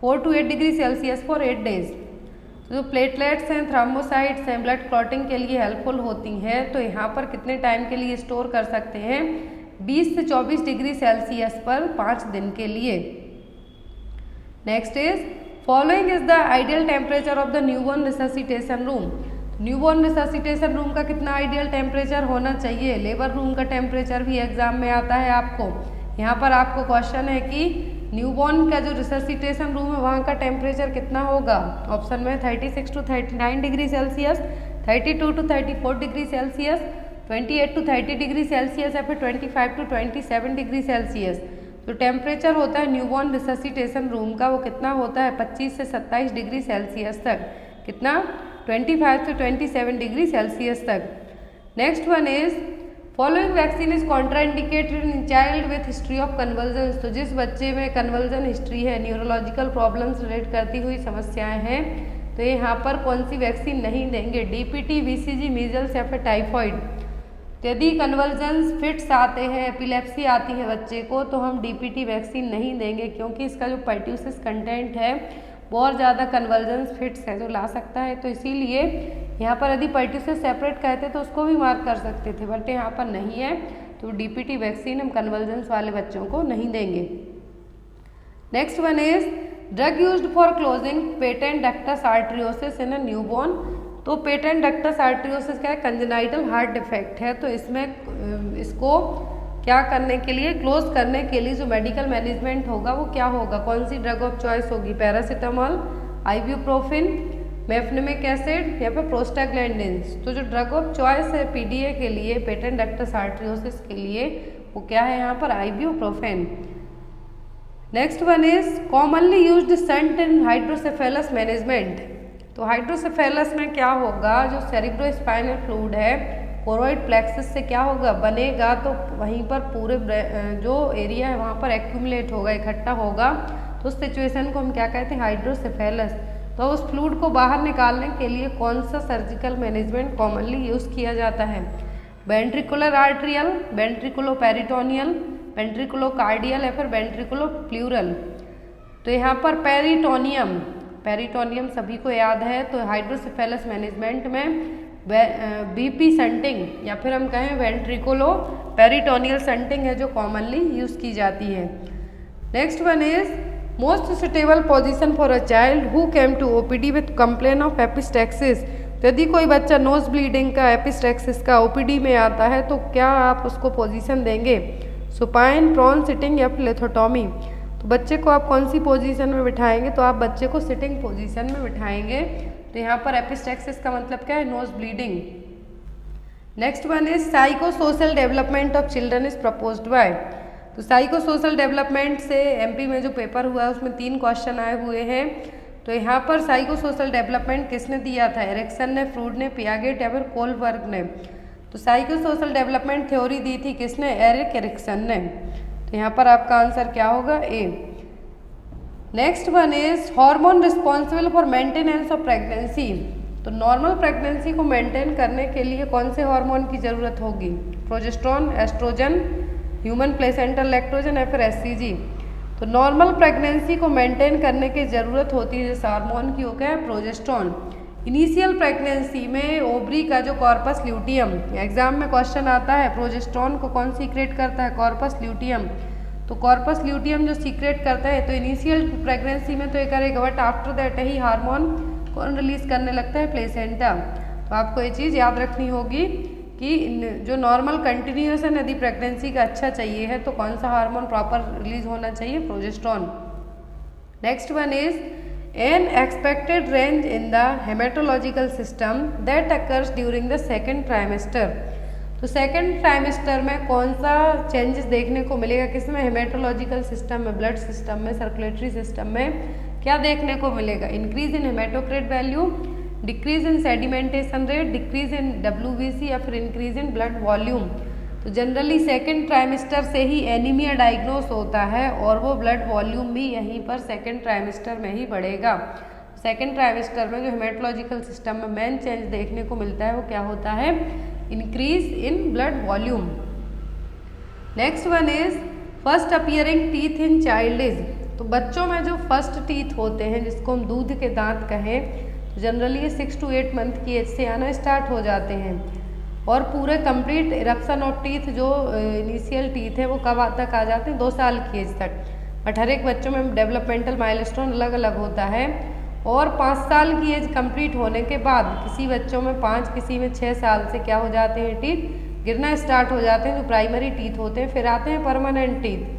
4 to 8 degree Celsius for 8 days. जो प्लेटलेट्स हैं, थ्रोम्बोसाइट्स हैं, ब्लड क्लॉटिंग के लिए हेल्पफुल होती हैं। तो यहाँ पर कितने टाइम के लिए स्टोर कर सकते हैं? 20 से 24 डिग्री सेल्सियस पर 5 दिन के लिए। Next is following is the ideal temperature of the newborn resuscitation room. Newborn resuscitation room का कितना आइडियल टेम्परेचर होना चाहिए? लेबर रूम का टेम्परेचर भी एग्जाम में आता है आपको। यहाँ पर आपको क्वेश्चन है कि न्यूबॉर्न का जो रिससिटेशन रूम है वहाँ का टेम्परेचर कितना होगा? ऑप्शन में 36 to 39 degree Celsius, 32 to 34 degree Celsius, 28 to 30 degree Celsius या फिर 25 to 27 डिग्री सेल्सियस। जो टेम्परेचर होता है न्यूबॉर्न रिससिटेशन रूम का वो कितना होता है? 25 से 27 डिग्री सेल्सियस तक। कितना? 25 से 27 डिग्री सेल्सियस तक। Next one is following vaccine is contraindicated in child with history of convergence. तो जिस बच्चे में कन्वर्जन हिस्ट्री है, न्यूरोलॉजिकल प्रॉब्लम्स रिलेट करती हुई समस्याएं हैं, तो यहाँ पर कौन सी वैक्सीन नहीं देंगे? डीपीटी, बीसीजी, मीजल्स या फिर टाइफॉइड। यदि कन्वर्जन्स फिट्स आते हैं, एपिलेप्सी आती है बच्चे को, तो हम डीपीटी वैक्सीन नहीं देंगे, क्योंकि इसका जो पर्ट्यूसिस कंटेंट है बहुत ज़्यादा कन्वर्जन्स फिट्स है जो ला सकता है। तो इसीलिए यहाँ पर यदि पर्ट्यूसिस सेपरेट कहते तो उसको भी मार्क कर सकते थे, बट यहाँ पर नहीं है, तो डीपीटी वैक्सीन हम कन्वर्जन्स वाले बच्चों को नहीं देंगे। Next one is drug used for closing patent ductus आर्टरियोसिस in a newborn. तो पेटेंट डक्टस आर्टरियोसिस क्या है? कंजेनाइटल हार्ट डिफेक्ट है। तो इसमें इसको क्या करने के लिए, क्लोज करने के लिए जो मेडिकल मैनेजमेंट होगा वो क्या होगा? कौन सी ड्रग ऑफ चॉइस होगी? पैरासीटामोल, आइब्यूप्रोफिन, मेफनेमिक एसिड या फिर प्रोस्टाग्लैंडिन्स। तो जो ड्रग ऑफ चॉइस है पीडीए के लिए, पेटेंट डक्टस आर्टरियोसिस के लिए, वो क्या है यहाँ पर? Ibuprofen. Next one is commonly used stent in hydrocephalus management. तो हाइड्रोसेफेलस में क्या होगा? जो सेरिब्रोस्पाइनल फ्लूइड है कोरोइड प्लेक्सस से क्या होगा? बनेगा, तो वहीं पर पूरे जो एरिया है वहाँ पर एक्यूमुलेट होगा, इकट्ठा होगा, तो उस सिचुएशन को हम क्या कहते हैं? हाइड्रोसेफेलस। तो उस फ्लूइड को बाहर निकालने के लिए कौन सा सर्जिकल मैनेजमेंट कॉमनली यूज़ किया जाता है? वेंट्रिकुलर आर्ट्रियल, वेंट्रिकुलो पेरिटोनियल, वेंट्रिकुलो कार्डियल या फिर वेंट्रिकुलो प्लूरल। तो यहाँ पर पेरिटोनियम, पेरिटोनियम सभी को याद है। तो हाइड्रोसेफेलस मैनेजमेंट में बीपी संटिंग या फिर हम कहें वेंट्रिकुलो पेरिटोनियल संटिंग है जो कॉमनली यूज़ की जाती है। Next one is most suitable position for a child who came to OPD with complain of epistaxis. तो यदि कोई बच्चा नोज ब्लीडिंग का, एपिस्टैक्सिस का ओपीडी में आता है, तो क्या आप उसको पोजीशन देंगे? सुपाइन, प्रॉन, सिटिंग या फिर लिथोटॉमी। तो बच्चे को आप कौन सी पोजीशन में बिठाएंगे? तो आप बच्चे को सिटिंग पोजीशन में बिठाएंगे। तो यहाँ पर एपिस्टैक्सिस का मतलब क्या है? Nose bleeding. Next one is psycho social development of children is proposed by. तो साइको सोशल डेवलपमेंट से एमपी में जो पेपर हुआ है उसमें 3 क्वेश्चन आए हुए हैं। तो यहाँ पर साइको सोशल डेवलपमेंट किसने दिया था? एरिक्सन ने, फ्रूड ने, पियागेट या फिर कोलबर्ग ने। तो साइको सोशल डेवलपमेंट थ्योरी दी थी किसने? एरिक एरिक्सन ने। तो यहाँ पर आपका आंसर क्या होगा? A. Next one is hormone responsible for maintenance of pregnancy. तो नॉर्मल प्रेगनेंसी को मेंटेन करने के लिए कौन से हार्मोन की जरूरत होगी? Progesterone, oestrogen, human placental lactogen या फिर एससीजी। तो नॉर्मल प्रेगनेंसी को मेंटेन करने की जरूरत होती है जिस हार्मोन की, वो क्या है? प्रोजेस्टेरोन। इनिशियल प्रेगनेंसी में ओवरी का जो कॉर्पस ल्यूटियम, एग्जाम में क्वेश्चन आता है, प्रोजेस्टेरोन को कौन सीक्रेट करता है? Corpus luteum. तो कॉर्पस ल्यूटियम जो सीक्रेट करता है, तो इनिशियल प्रेगनेंसी में तो ये करेगा, but after that he hormone कौन रिलीज करने लगता है? प्लेसेंटा। तो आपको ये चीज़ याद रखनी होगी कि जो नॉर्मल कंटिन्यूएशन यदि प्रेगनेंसी का अच्छा चाहिए है तो कौन सा हार्मोन प्रॉपर रिलीज होना चाहिए? Progesterone. Next one is an expected range in the haematological system that occurs during the second trimester. तो सेकेंड ट्राइमेस्टर में कौन सा चेंजेस देखने को मिलेगा? किसमें? हेमेटोलॉजिकल सिस्टम में, ब्लड सिस्टम में, सर्कुलेटरी सिस्टम में क्या देखने को मिलेगा? Increase in haematocrit value, decrease in sedimentation rate, decrease in WBC या फिर इंक्रीज इन ब्लड वॉल्यूम। तो जनरली सेकेंड ट्राइमेस्टर से ही एनीमिया डायग्नोस होता है और वो ब्लड वॉल्यूम भी यहीं पर सेकेंड ट्राइमेस्टर में ही बढ़ेगा। सेकेंड ट्राइमेस्टर में जो हेमेटोलॉजिकल सिस्टम में मेन चेंज देखने को मिलता है वो क्या होता है? Increase in blood volume. Next one is first appearing teeth in child is. तो बच्चों में जो फर्स्ट टीथ होते हैं जिसको हम दूध के दांत कहें, तो जनरली ये 6 to 8 मंथ की एज से आना स्टार्ट हो जाते हैं और पूरे कंप्लीट इरप्शन ऑफ टीथ जो इनिशियल टीथ है वो कब तक आ जाते हैं? 2 साल की एज तक। बट हर एक बच्चों में डेवलपमेंटल माइलस्टोन अलग अलग होता है और 5 साल की एज कंप्लीट होने के बाद किसी बच्चों में 5, किसी में 6 साल से क्या हो जाते हैं? टीथ गिरना स्टार्ट हो जाते हैं, जो प्राइमरी टीथ होते हैं। फिर आते हैं परमानेंट टीथ।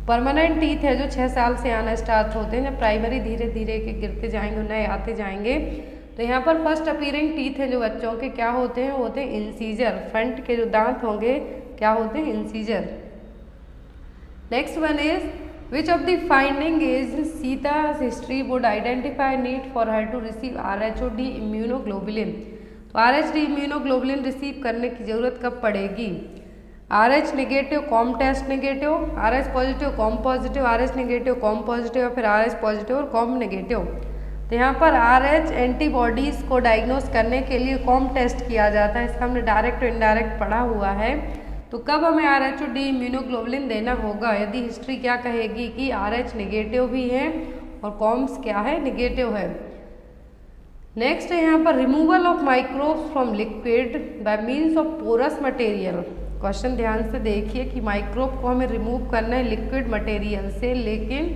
परमानेंट टीथ है जो 6 साल से आना स्टार्ट होते हैं, जब प्राइमरी धीरे धीरे के गिरते जाएंगे, नए आते जाएंगे। तो यहाँ पर फर्स्ट अपीयरिंग टीथ है जो बच्चों के क्या होते हैं? होते हैं इंसीजर। फ्रंट के जो दांत होंगे क्या होते हैं? Incisors. Next one is which of the finding is Sita's history would identify need for her to receive RHOD immunoglobulin. तो RHD इम्यूनोग्लोबुलिन रिसीव करने की जरूरत कब पड़ेगी? RH negative Coombs test negative, RH positive Coombs positive, RH negative Coombs positive, फिर RH positive और Coombs negative. तो यहाँ पर RH एंटीबॉडीज़ को डायग्नोस करने के लिए कॉम टेस्ट किया जाता है, इसका हमने डायरेक्ट और इनडायरेक्ट पढ़ा हुआ है। तो कब हमें RH और डी इम्यूनोग्लोबुलिन देना होगा, यदि हिस्ट्री क्या कहेगी कि RH नेगेटिव भी है और कॉम्स क्या है, नेगेटिव है। नेक्स्ट है यहाँ पर removal of microbes from liquid by means of porous material. Question ध्यान से देखिए कि माइक्रोब को हमें रिमूव करना है लिक्विड मटेरियल से, लेकिन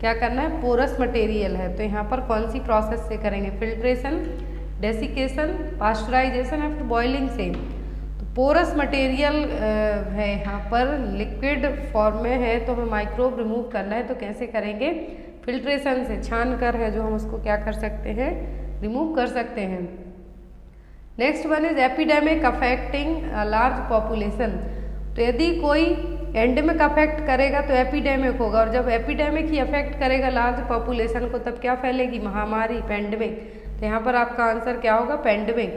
क्या करना है, पोरस मटेरियल है। तो यहाँ पर कौन सी प्रोसेस से करेंगे, फिल्ट्रेशन, डेसिकेशन, पास्चराइजेशन या फिर बॉइलिंग से। तो पोरस मटेरियल है यहाँ पर, लिक्विड फॉर्म में है, तो हमें माइक्रोब रिमूव करना है। तो कैसे करेंगे, फिल्ट्रेशन से, छान कर है जो हम उसको क्या कर सकते हैं, रिमूव कर सकते हैं। Next one is epidemic affecting large population. तो यदि कोई एंडेमिक अफेक्ट करेगा तो एपिडेमिक होगा, और जब एपिडेमिक ही अफेक्ट करेगा लार्ज पॉपुलेशन को तब क्या फैलेगी, महामारी, पेंडेमिक। तो यहाँ पर आपका आंसर क्या होगा, पेंडेमिक।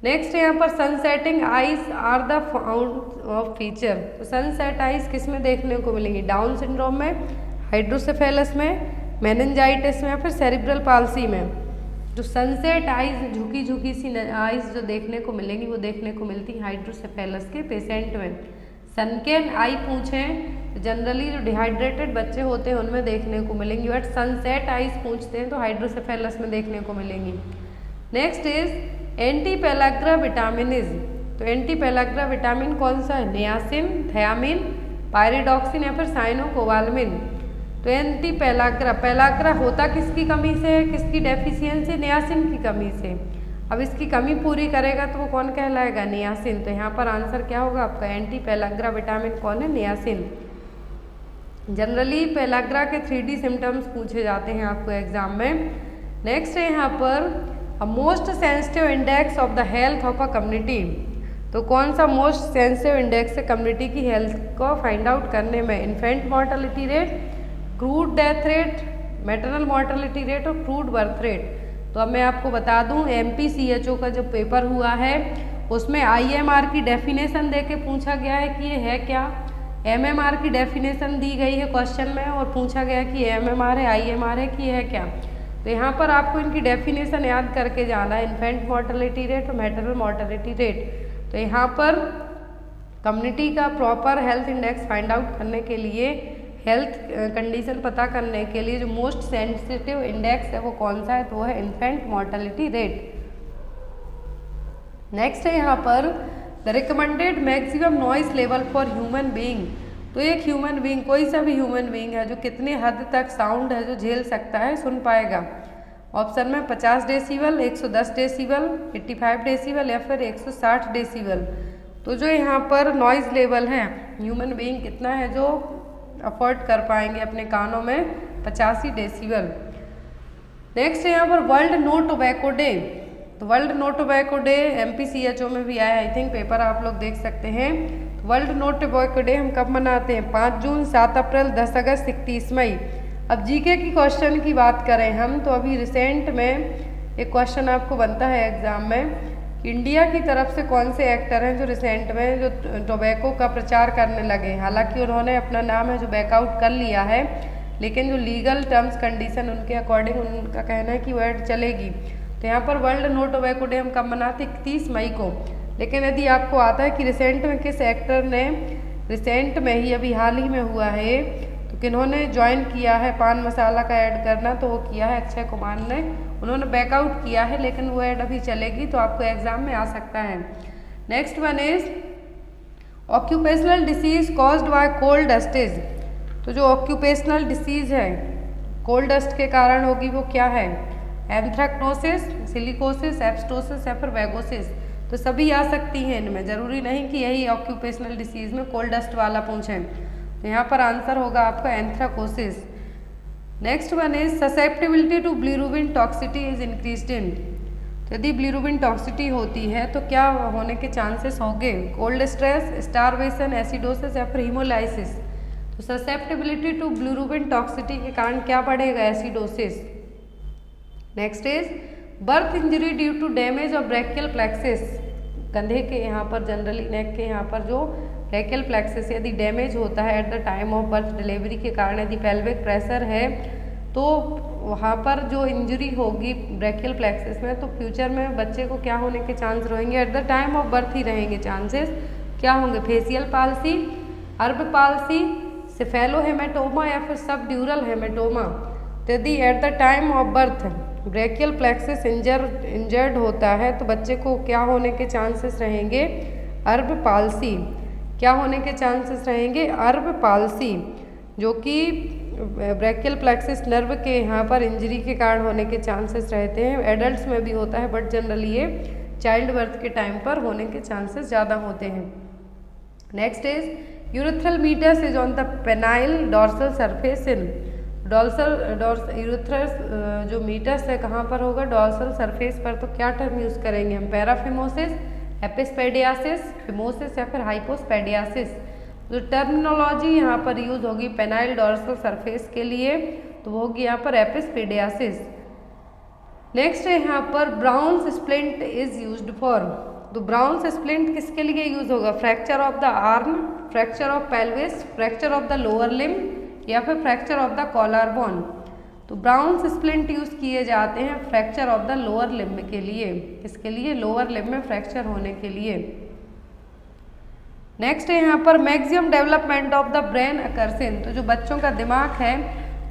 नेक्स्ट है यहाँ पर sunsetting eyes are the found of feature. तो सनसेट आइज किस में देखने को मिलेंगी, डाउन सिंड्रोम में, हाइड्रोसेफेलस में, मेनिंजाइटिस में या फिर सेरिब्रल पाल्सी में। जो सनसेट आइज, झुकी झुकी सी आइज जो देखने को मिलेंगी वो देखने को मिलती है हाइड्रोसेफेलस के पेशेंट में। सनकेन आई पूछें तो जनरली जो डिहाइड्रेटेड बच्चे होते हैं उनमें देखने को मिलेंगी, बट सनसेट आइज पूछते हैं तो हाइड्रोसेफेलस में देखने को मिलेंगी। Next is anti pellagra vitamins. तो एंटी पेलाग्रा विटामिन कौन सा है, नियासिन, थियामिन, पायरिडॉक्सिन या फिर साइनोकोबालमिन। तो एंटी पेलाग्रा, पेलाग्रा होता किसकी कमी से है, किसकी डेफिशिएंसी, नियासिन की कमी से। अब इसकी कमी पूरी करेगा तो वो कौन कहलाएगा, नियासिन। तो यहाँ पर आंसर क्या होगा आपका, एंटी पेलाग्रा विटामिन कौन है, नियासिन। जनरली पेलाग्रा के 3D सिम्टम्स पूछे जाते हैं आपको एग्जाम में। नेक्स्ट है यहाँ पर most sensitive index of the health of a community. तो कौन सा मोस्ट सेंसिटिव इंडेक्स है कम्युनिटी की हेल्थ को फाइंड आउट करने में, infant mortality rate, crude death rate, maternal mortality rate और क्रूड बर्थ रेट। तो अब मैं आपको बता दूं MPCHO का जो पेपर हुआ है उसमें IMR की डेफिनेशन देके पूछा गया है कि ये है क्या, MMR की डेफिनेशन दी गई है क्वेश्चन में और पूछा गया कि MMR है, IMR है कि ये है क्या। तो यहाँ पर आपको इनकी डेफिनेशन याद करके जाना है, इन्फेंट मॉर्टेलिटी रेट और मैटरनल मॉर्टेलिटी रेट। तो यहाँ पर कम्युनिटी का proper health index find out करने के लिए, हेल्थ कंडीशन पता करने के लिए जो मोस्ट सेंसिटिव इंडेक्स है वो कौन सा है, तो वो है इन्फेंट मॉर्टेलिटी रेट। नेक्स्ट है यहाँ पर the recommended maximum noise level for human being. तो एक ह्यूमन बीइंग, कोई सा भी ह्यूमन बीइंग है जो कितनी हद तक साउंड है जो झेल सकता है, सुन पाएगा। ऑप्शन में 50 डेसीबल, 110 डेसीबल, 85 डेसीबल या फिर 160 डेसीबल। तो जो यहाँ पर नॉइज लेवल है ह्यूमन बीइंग कितना है जो अफोर्ड कर पाएंगे अपने कानों में, 85 डेसीबल। नेक्स्ट है यहाँ पर वर्ल्ड नो टोबैको डे। तो world no tobacco day MPCHO में भी आया, आई थिंक पेपर आप लोग देख सकते हैं। वर्ल्ड नो टोबैको डे हम कब मनाते हैं, 5 जून, 7 अप्रैल, 10 अगस्त, 31 मई। अब GK की क्वेश्चन की बात करें हम तो अभी रिसेंट में एक क्वेश्चन आपको बनता है एग्जाम में, इंडिया की तरफ से कौन से एक्टर हैं जो रिसेंट में जो टोबैको का प्रचार करने लगे। हालांकि उन्होंने अपना नाम है जो बैकआउट कर लिया है, लेकिन जो लीगल टर्म्स कंडीशन उनके अकॉर्डिंग उनका कहना है कि वो ऐड चलेगी। तो यहाँ पर वर्ल्ड नो टोबैको डे हम कब मनाते, 31 मई को। लेकिन यदि आपको आता है कि रिसेंट में किस एक्टर ने, रिसेंट में ही अभी हाल ही में हुआ है, तो किन्होंने ज्वाइन किया है पान मसाला का ऐड करना, तो वो किया है अक्षय कुमार ने। उन्होंने बैकआउट किया है लेकिन वो ऐड अभी चलेगी तो आपको एग्जाम में आ सकता है। Next one is occupational disease caused by cold dusts. तो जो ऑक्यूपेशनल डिसीज है कोल्ड डस्ट के कारण होगी वो क्या है, एंथ्रेक्नोसिस, सिलिकोसिस, एब्स्टोसिस या फिर वैगोसिस। तो सभी आ सकती हैं इनमें, जरूरी नहीं कि यही ऑक्यूपेशनल डिसीज में कोल्ड डस्ट वाला पूछें। तो यहाँ पर आंसर होगा आपका anthracosis. Next one is susceptibility to bilirubin toxicity is increased in. तो यदि बिलिरुबिन टॉक्सिटी होती है तो क्या होने के चांसेस होंगे, कोल्ड स्ट्रेस, स्टारवेशन, एसिडोसिस या फिर हीमोलाइसिस। तो ससेप्टिबिलिटी टू बिलिरुबिन टॉक्सिटी के कारण क्या बढ़ेगा, acidosis. Next is birth injury due to damage of brachial plexus. कंधे के यहाँ पर जनरली नेक के यहाँ पर जो ब्रैकियल प्लेक्सस यदि डैमेज होता है eight the time of birth delivery के कारण, यदि पेल्विक प्रेशर है तो वहाँ पर जो इंजरी होगी ब्रैकियल प्लेक्सस में, तो फ्यूचर में बच्चे को क्या होने के चांस रहेंगे, at the time of birth ही रहेंगे चांसेस। क्या होंगे, facial palsy, Erb palsy, cephalohaematoma या फिर सबड्यूरल हेमेटोमा। तो यदि at the time of birth brachial plexus injured होता है तो बच्चे को क्या होने के चांसेस रहेंगे, अर्ब पाल्सी। क्या होने के चांसेस रहेंगे, अर्ब पाल्सी, जो कि ब्रैकियल प्लेक्सस नर्व के यहाँ पर इंजरी के कारण होने के चांसेस रहते हैं। एडल्ट्स में भी होता है बट जनरली ये चाइल्ड बर्थ के टाइम पर होने के चांसेस ज़्यादा होते हैं। Next is urethral meatus is on the penile dorsal surface in urethras जो मीटस है कहाँ पर होगा, डॉर्सल सरफेस पर। तो क्या टर्म यूज़ करेंगे हम, पैराफिमोसिस, एपिस्पेडियासिस, फिमोसिस या फिर हाइपोस्पेडियासिस। जो टर्मिनोलॉजी यहाँ पर यूज होगी पेनाइल डॉर्सल सरफेस के लिए तो वो होगी यहाँ पर एपिस्पेडियासिस। नेक्स्ट है यहाँ पर Browne's splint is used for. तो ब्राउन्स स्प्लिंट किसके लिए यूज होगा, fracture of the arm, fracture of pelvis, fracture of the lower limb या फिर fracture of the collar bone. तो ब्राउन्स स्प्लिंट यूज किए जाते हैं fracture of the lower limb के लिए, इसके लिए लोअर लिम्ब में फ्रैक्चर होने के लिए। नेक्स्ट है यहाँ पर maximum development of the brain occurs in. तो जो बच्चों का दिमाग है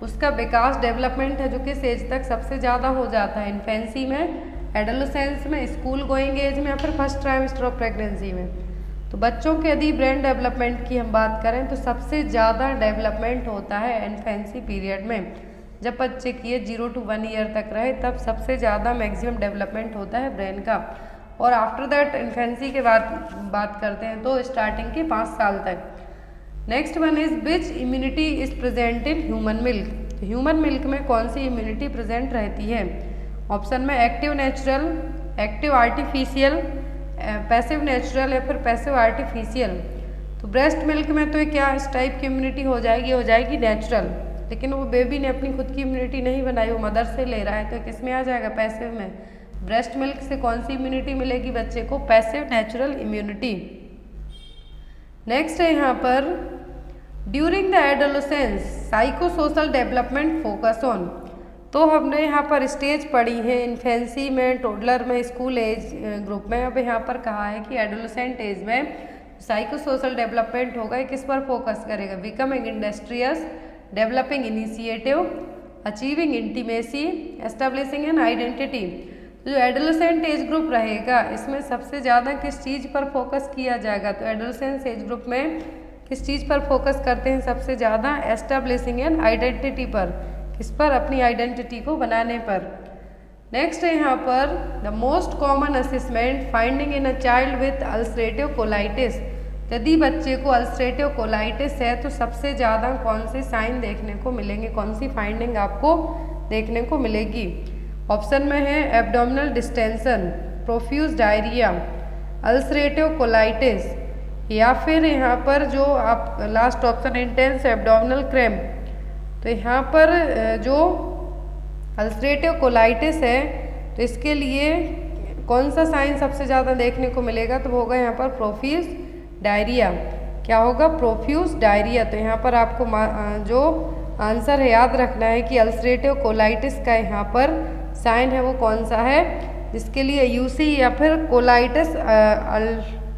उसका विकास डेवलपमेंट है जो किस एज तक सबसे ज़्यादा हो जाता है, इन्फेंसी में, एडोलेसेंस में, स्कूल गोइंग एज में या फिर फर्स्ट ट्राइमेस्टर ऑफ प्रेगनेंसी में। तो बच्चों के यदि ब्रेन डेवलपमेंट की हम बात करें तो सबसे ज़्यादा डेवलपमेंट होता है इन्फेंसी पीरियड में, जब बच्चे की एज 0 to 1 ईयर तक रहे तब सबसे ज़्यादा मैक्सिमम डेवलपमेंट होता है ब्रेन का। और आफ्टर दैट इन्फेंसी के बाद बात करते हैं तो स्टार्टिंग के 5 साल तक। Next one is which immunity is present in human milk. तो ह्यूमन मिल्क में कौन सी इम्यूनिटी प्रेजेंट रहती है, ऑप्शन में active natural, active artificial, passive natural या फिर पैसिव आर्टिफिशियल। तो ब्रेस्ट मिल्क में तो क्या इस टाइप की इम्यूनिटी हो जाएगी नेचुरल, लेकिन वो बेबी ने अपनी खुद की इम्यूनिटी नहीं बनाई, वो मदर से ले रहा है तो किस में आ जाएगा, पैसिव में। ब्रेस्ट मिल्क से कौन सी इम्यूनिटी मिलेगी बच्चे को, पैसिव नेचुरल इम्यूनिटी। नेक्स्ट है यहाँ पर during the adolescence psychosocial development focus on. तो हमने यहाँ पर स्टेज पढ़ी है इन्फेंसी में, टोडलर में, स्कूल एज ग्रुप में। अब यहाँ पर कहा है कि एडोलेसेंट एज में साइकोसोशल डेवलपमेंट होगा, किस पर फोकस करेगा, becoming industrious, developing initiative, achieving intimacy, establishing an identity. जो एडोलेसेंट एज ग्रुप रहेगा इसमें सबसे ज़्यादा किस चीज़ पर फोकस किया जाएगा, तो एडोलेसेंट एज ग्रुप में किस चीज़ पर फोकस करते हैं सबसे ज़्यादा, एस्टेब्लिशिंग एन आइडेंटिटी पर, किस पर, अपनी आइडेंटिटी को बनाने पर। नेक्स्ट है यहाँ पर the most common assessment finding in a child with ulcerative colitis. यदि बच्चे को अल्सरेटिव कोलाइटिस है तो सबसे ज़्यादा कौन से साइन देखने को मिलेंगे, कौन सी फाइंडिंग आपको देखने को मिलेगी। ऑप्शन में है abdominal distension, profuse diarrhoea, ulcerative colitis या फिर यहाँ पर जो आप last option intense abdominal cramp. तो यहाँ पर जो अल्सरेटिव कोलाइटिस है तो इसके लिए कौन सा साइन सबसे ज़्यादा देखने को मिलेगा, तो वो होगा यहाँ पर प्रोफ्यूज डायरिया। क्या होगा, प्रोफ्यूज डायरिया। तो यहाँ पर आपको जो आंसर है याद रखना है कि अल्सरेटिव कोलाइटिस का यहाँ पर साइन है वो कौन सा है, जिसके लिए यूसी या फिर कोलाइटिस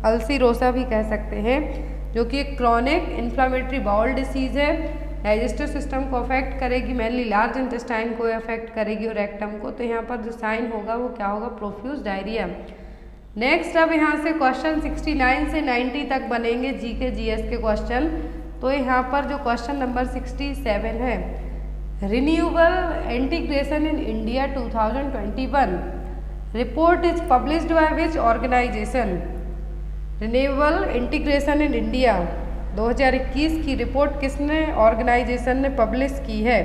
अल्सीरोसा भी कह सकते हैं, जो कि एक क्रॉनिक इन्फ्लामेटरी बाउल डिसीज है, डाइजेस्टिव सिस्टम को अफेक्ट करेगी, मेनली लार्ज इंटेस्टाइन को अफेक्ट करेगी और रेक्टम को। तो यहाँ पर जो साइन होगा वो क्या होगा, प्रोफ्यूज डायरिया। नेक्स्ट अब यहाँ से क्वेश्चन 69 से 90 तक बनेंगे जीके जीएस के क्वेश्चन। तो यहाँ पर जो क्वेश्चन नंबर 67 है, renewable integration in India 2021 report is published by which organisation. Renewable integration in India 2021 की रिपोर्ट किसने ऑर्गेनाइजेशन ने पब्लिश की है,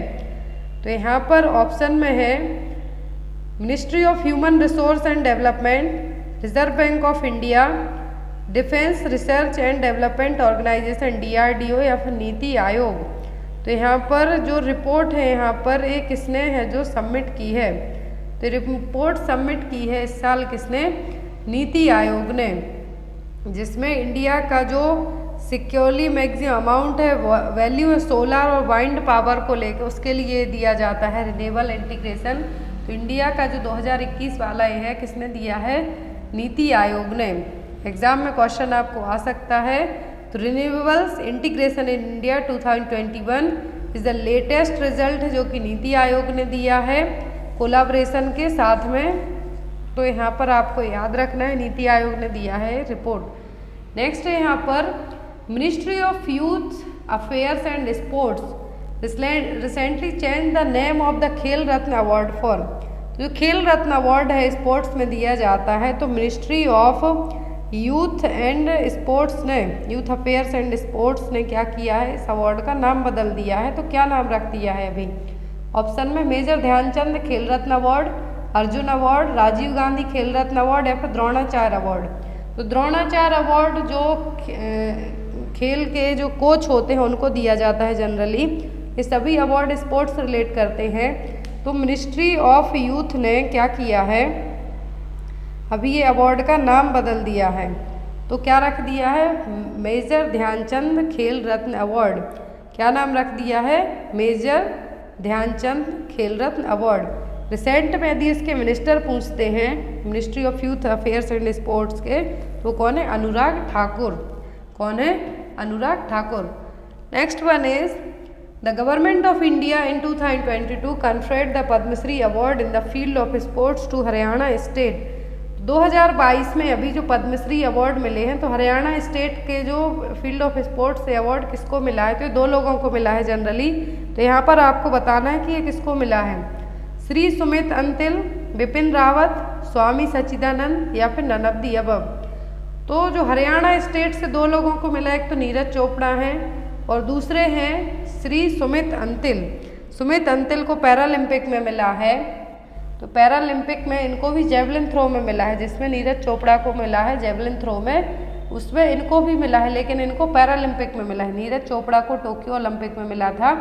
तो यहाँ पर ऑप्शन में है ministry of human resource and development, reserve bank of India, defence research and development organisation DRDO या फिर नीति आयोग। तो यहाँ पर जो रिपोर्ट है यहाँ पर एक किसने है जो सबमिट की है, तो रिपोर्ट सबमिट की है इस साल किसने, नीति आयोग ने, जिसमें इंडिया का जो सिक्योरली मैक्सिमम अमाउंट है वैल्यू है सोलर और वाइंड पावर को लेकर, उसके लिए दिया जाता है रिन्यूएबल इंटीग्रेशन। तो इंडिया का जो 2021 वाला ये है किसने दिया है? नीति आयोग ने। एग्जाम में क्वेश्चन आपको आ सकता है। तो renewables integration in India 2021 is the latest result जो कि नीति आयोग ने दिया है कोलाब्रेशन के साथ में। तो यहाँ पर आपको याद रखना है नीति आयोग ने दिया है रिपोर्ट। नेक्स्ट है यहाँ पर ministry of youth affairs and sports recently change the name of the खेल रत्न अवार्ड फॉर। जो खेल रत्न अवार्ड है स्पोर्ट्स में दिया जाता है, तो ministry of youth and sports ने, यूथ अफेयर्स एंड स्पोर्ट्स ने क्या किया है? इस अवार्ड का नाम बदल दिया है। तो क्या नाम रख दिया है अभी? ऑप्शन में मेजर ध्यानचंद खेल रत्न अवार्ड, अर्जुन अवार्ड, राजीव गांधी खेल रत्न अवार्ड या फिर द्रोणाचार्य अवार्ड। तो द्रोणाचार्य अवार्ड जो खेल के जो कोच होते हैं उनको दिया जाता है जनरली। ये सभी अवार्ड स्पोर्ट्स से रिलेट करते हैं। तो मिनिस्ट्री ऑफ यूथ ने क्या किया है? अभी ये अवार्ड का नाम बदल दिया है। तो क्या रख दिया है? मेजर ध्यानचंद खेल रत्न अवार्ड। क्या नाम रख दिया है? मेजर ध्यानचंद खेल रत्न अवार्ड। रिसेंट में यदि इसके मिनिस्टर पूछते हैं ministry of youth affairs and sports के, तो कौन है? अनुराग ठाकुर। कौन है? Anurag Thakur. Next one is the government of India in 2022 conferred the Padmashri award in the field of sports to Haryana state. 2022 में अभी जो पद्मश्री अवार्ड मिले हैं, तो हरियाणा स्टेट के जो फील्ड ऑफ स्पोर्ट्स से अवार्ड किसको मिला है? तो ये दो लोगों को मिला है जनरली। तो यहाँ पर आपको बताना है कि ये किसको मिला है। श्री सुमित अंतिल, विपिन रावत, स्वामी सच्चिदानंद या फिर नन ऑफ द अबव। तो जो हरियाणा स्टेट से दो लोगों को मिला, एक तो नीरज चोपड़ा हैं और दूसरे हैं श्री सुमित अंतिल। सुमित अंतिल को पैरालंपिक में मिला है। तो पैरालंपिक में इनको भी जेवलिन थ्रो में मिला है, जिसमें नीरज चोपड़ा को मिला है जेवलिन थ्रो में, उसमें इनको भी मिला है, लेकिन इनको पैरालंपिक में मिला है। नीरज चोपड़ा को टोक्यो ओलंपिक में मिला था,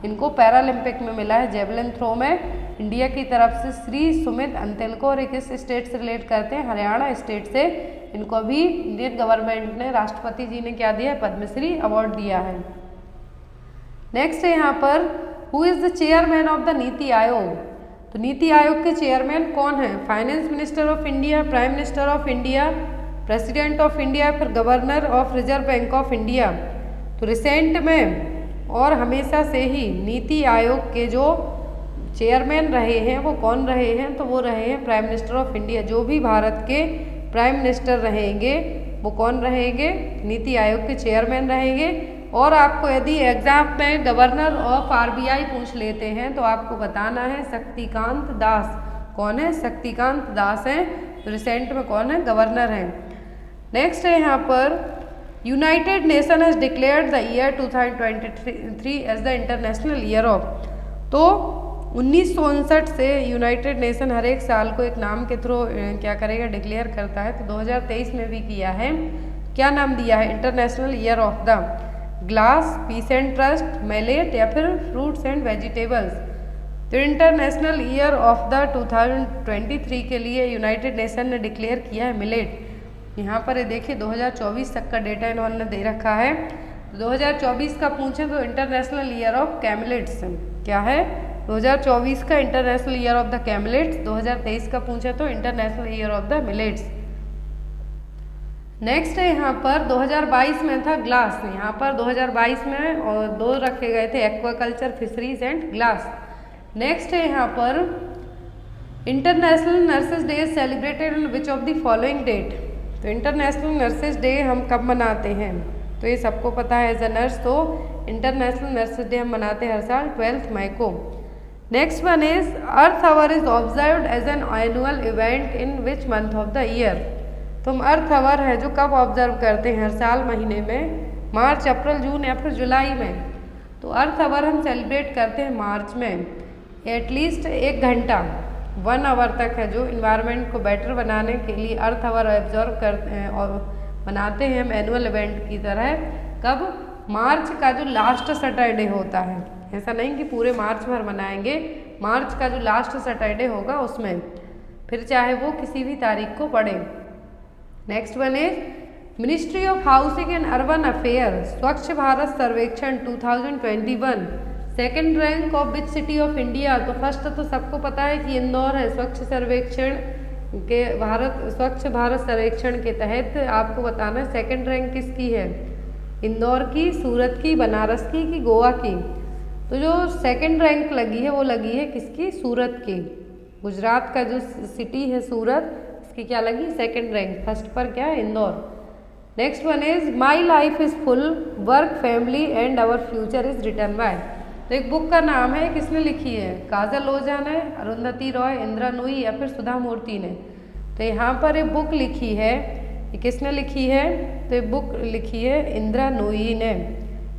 इनको पैरालंपिक में मिला है जेवलिन थ्रो में। इंडिया की तरफ से श्री सुमित अंतिल को, और किस स्टेट से रिलेट करते हैं? हरियाणा स्टेट से। इनको भी इंडियन गवर्नमेंट ने, राष्ट्रपति जी ने क्या दिया है? पद्मश्री अवार्ड दिया है। नेक्स्ट है यहाँ पर who is the chairman of the NITI Aayog. तो नीति आयोग के चेयरमैन कौन है? Finance minister of India, prime minister of India, president of India, फिर governor of Reserve bank of India. तो रिसेंट में और हमेशा से ही नीति आयोग के जो चेयरमैन रहे हैं वो कौन रहे हैं? तो वो रहे हैं प्राइम मिनिस्टर ऑफ इंडिया। जो भी भारत के प्राइम मिनिस्टर रहेंगे वो कौन रहेंगे? नीति आयोग के चेयरमैन रहेंगे। और आपको यदि एग्जाम में गवर्नर ऑफ आरबीआई पूछ लेते हैं तो आपको बताना है शक्तिकांत दास। कौन है? शक्तिकांत दास हैं। तो रिसेंट में कौन है? गवर्नर हैं। नेक्स्ट है यहाँ पर United Nation has declared the year 2023 as the international year of. तो 1959 से यूनाइटेड नेशन हर एक साल को एक नाम के थ्रू क्या करेगा? डिक्लेयर करता है। तो 2023 में भी किया है। क्या नाम दिया है? International year of the glass, peace and trust, millet या फिर फ्रूट्स एंड वेजिटेबल्स। तो इंटरनेशनल ईयर ऑफ द 2023 के लिए यूनाइटेड नेशन ने डिक्लेयर किया है मिलेट। यहाँ पर ये देखिए 2024 तक का डेटा इन्होंने दे रखा है। 2024 का पूछें तो इंटरनेशनल ईयर ऑफ कैमलेट्स क्या है? 2024 का इंटरनेशनल ईयर ऑफ द कैमलेट्स। 2023 का पूछे तो international year of the millets. Next है यहाँ पर 2022 में था ग्लास। यहाँ पर 2022 में और दो रखे गए थे, aquaculture, fisheries and glass. Next है यहाँ पर international nurses day celebrated on which of the following date. तो इंटरनेशनल नर्सेज डे हम कब मनाते हैं? तो ये सबको पता है एज अ नर्स। तो इंटरनेशनल नर्सेज डे हम मनाते हैं हर साल 12 मई को। Next one is earth hour is observed as an annual event in which month of the year. तो हम अर्थ आवर है जो कब ऑब्जर्व करते हैं? हर साल महीने में, मार्च, अप्रैल, जून या फिर जुलाई में। तो अर्थ आवर हम सेलिब्रेट करते हैं मार्च में। एटलीस्ट 1 घंटा 1 आवर तक है जो इन्वायरमेंट को बेटर बनाने के लिए अर्थ आवर ऑब्जर्व करते हैं और मनाते हैं हम एनुअल इवेंट की तरह। कब? मार्च का जो लास्ट सैटरडे होता है। ऐसा नहीं कि पूरे मार्च भर मनाएंगे, मार्च का जो लास्ट सैटरडे होगा उसमें, फिर चाहे वो किसी भी तारीख को पड़े। Next one is ministry of housing and urban affair स्वच्छ भारत सर्वेक्षण 2021 second rank of which city of India. तो फर्स्ट तो सबको पता है कि इंदौर है। स्वच्छ सर्वेक्षण के स्वच्छ भारत सर्वेक्षण के तहत आपको बताना है सेकेंड रैंक किसकी है, इंदौर की, सूरत की, बनारस की कि गोवा की। तो जो सेकेंड रैंक लगी है वो लगी है किसकी, सूरत की। गुजरात का जो सिटी है सूरत, इसकी क्या लगी, सेकेंड रैंक। फर्स्ट पर क्या है, Indore. Next one is my life is full work family and our future is written by. तो एक बुक का नाम है, किसने लिखी है, काजल ओझा ने, अरुंधति रॉय, इंदिरा नूई या फिर सुधा मूर्ति ने। तो यहाँ पर एक बुक लिखी है, ये किसने लिखी है, तो ये बुक लिखी है इंदिरा नूई ने।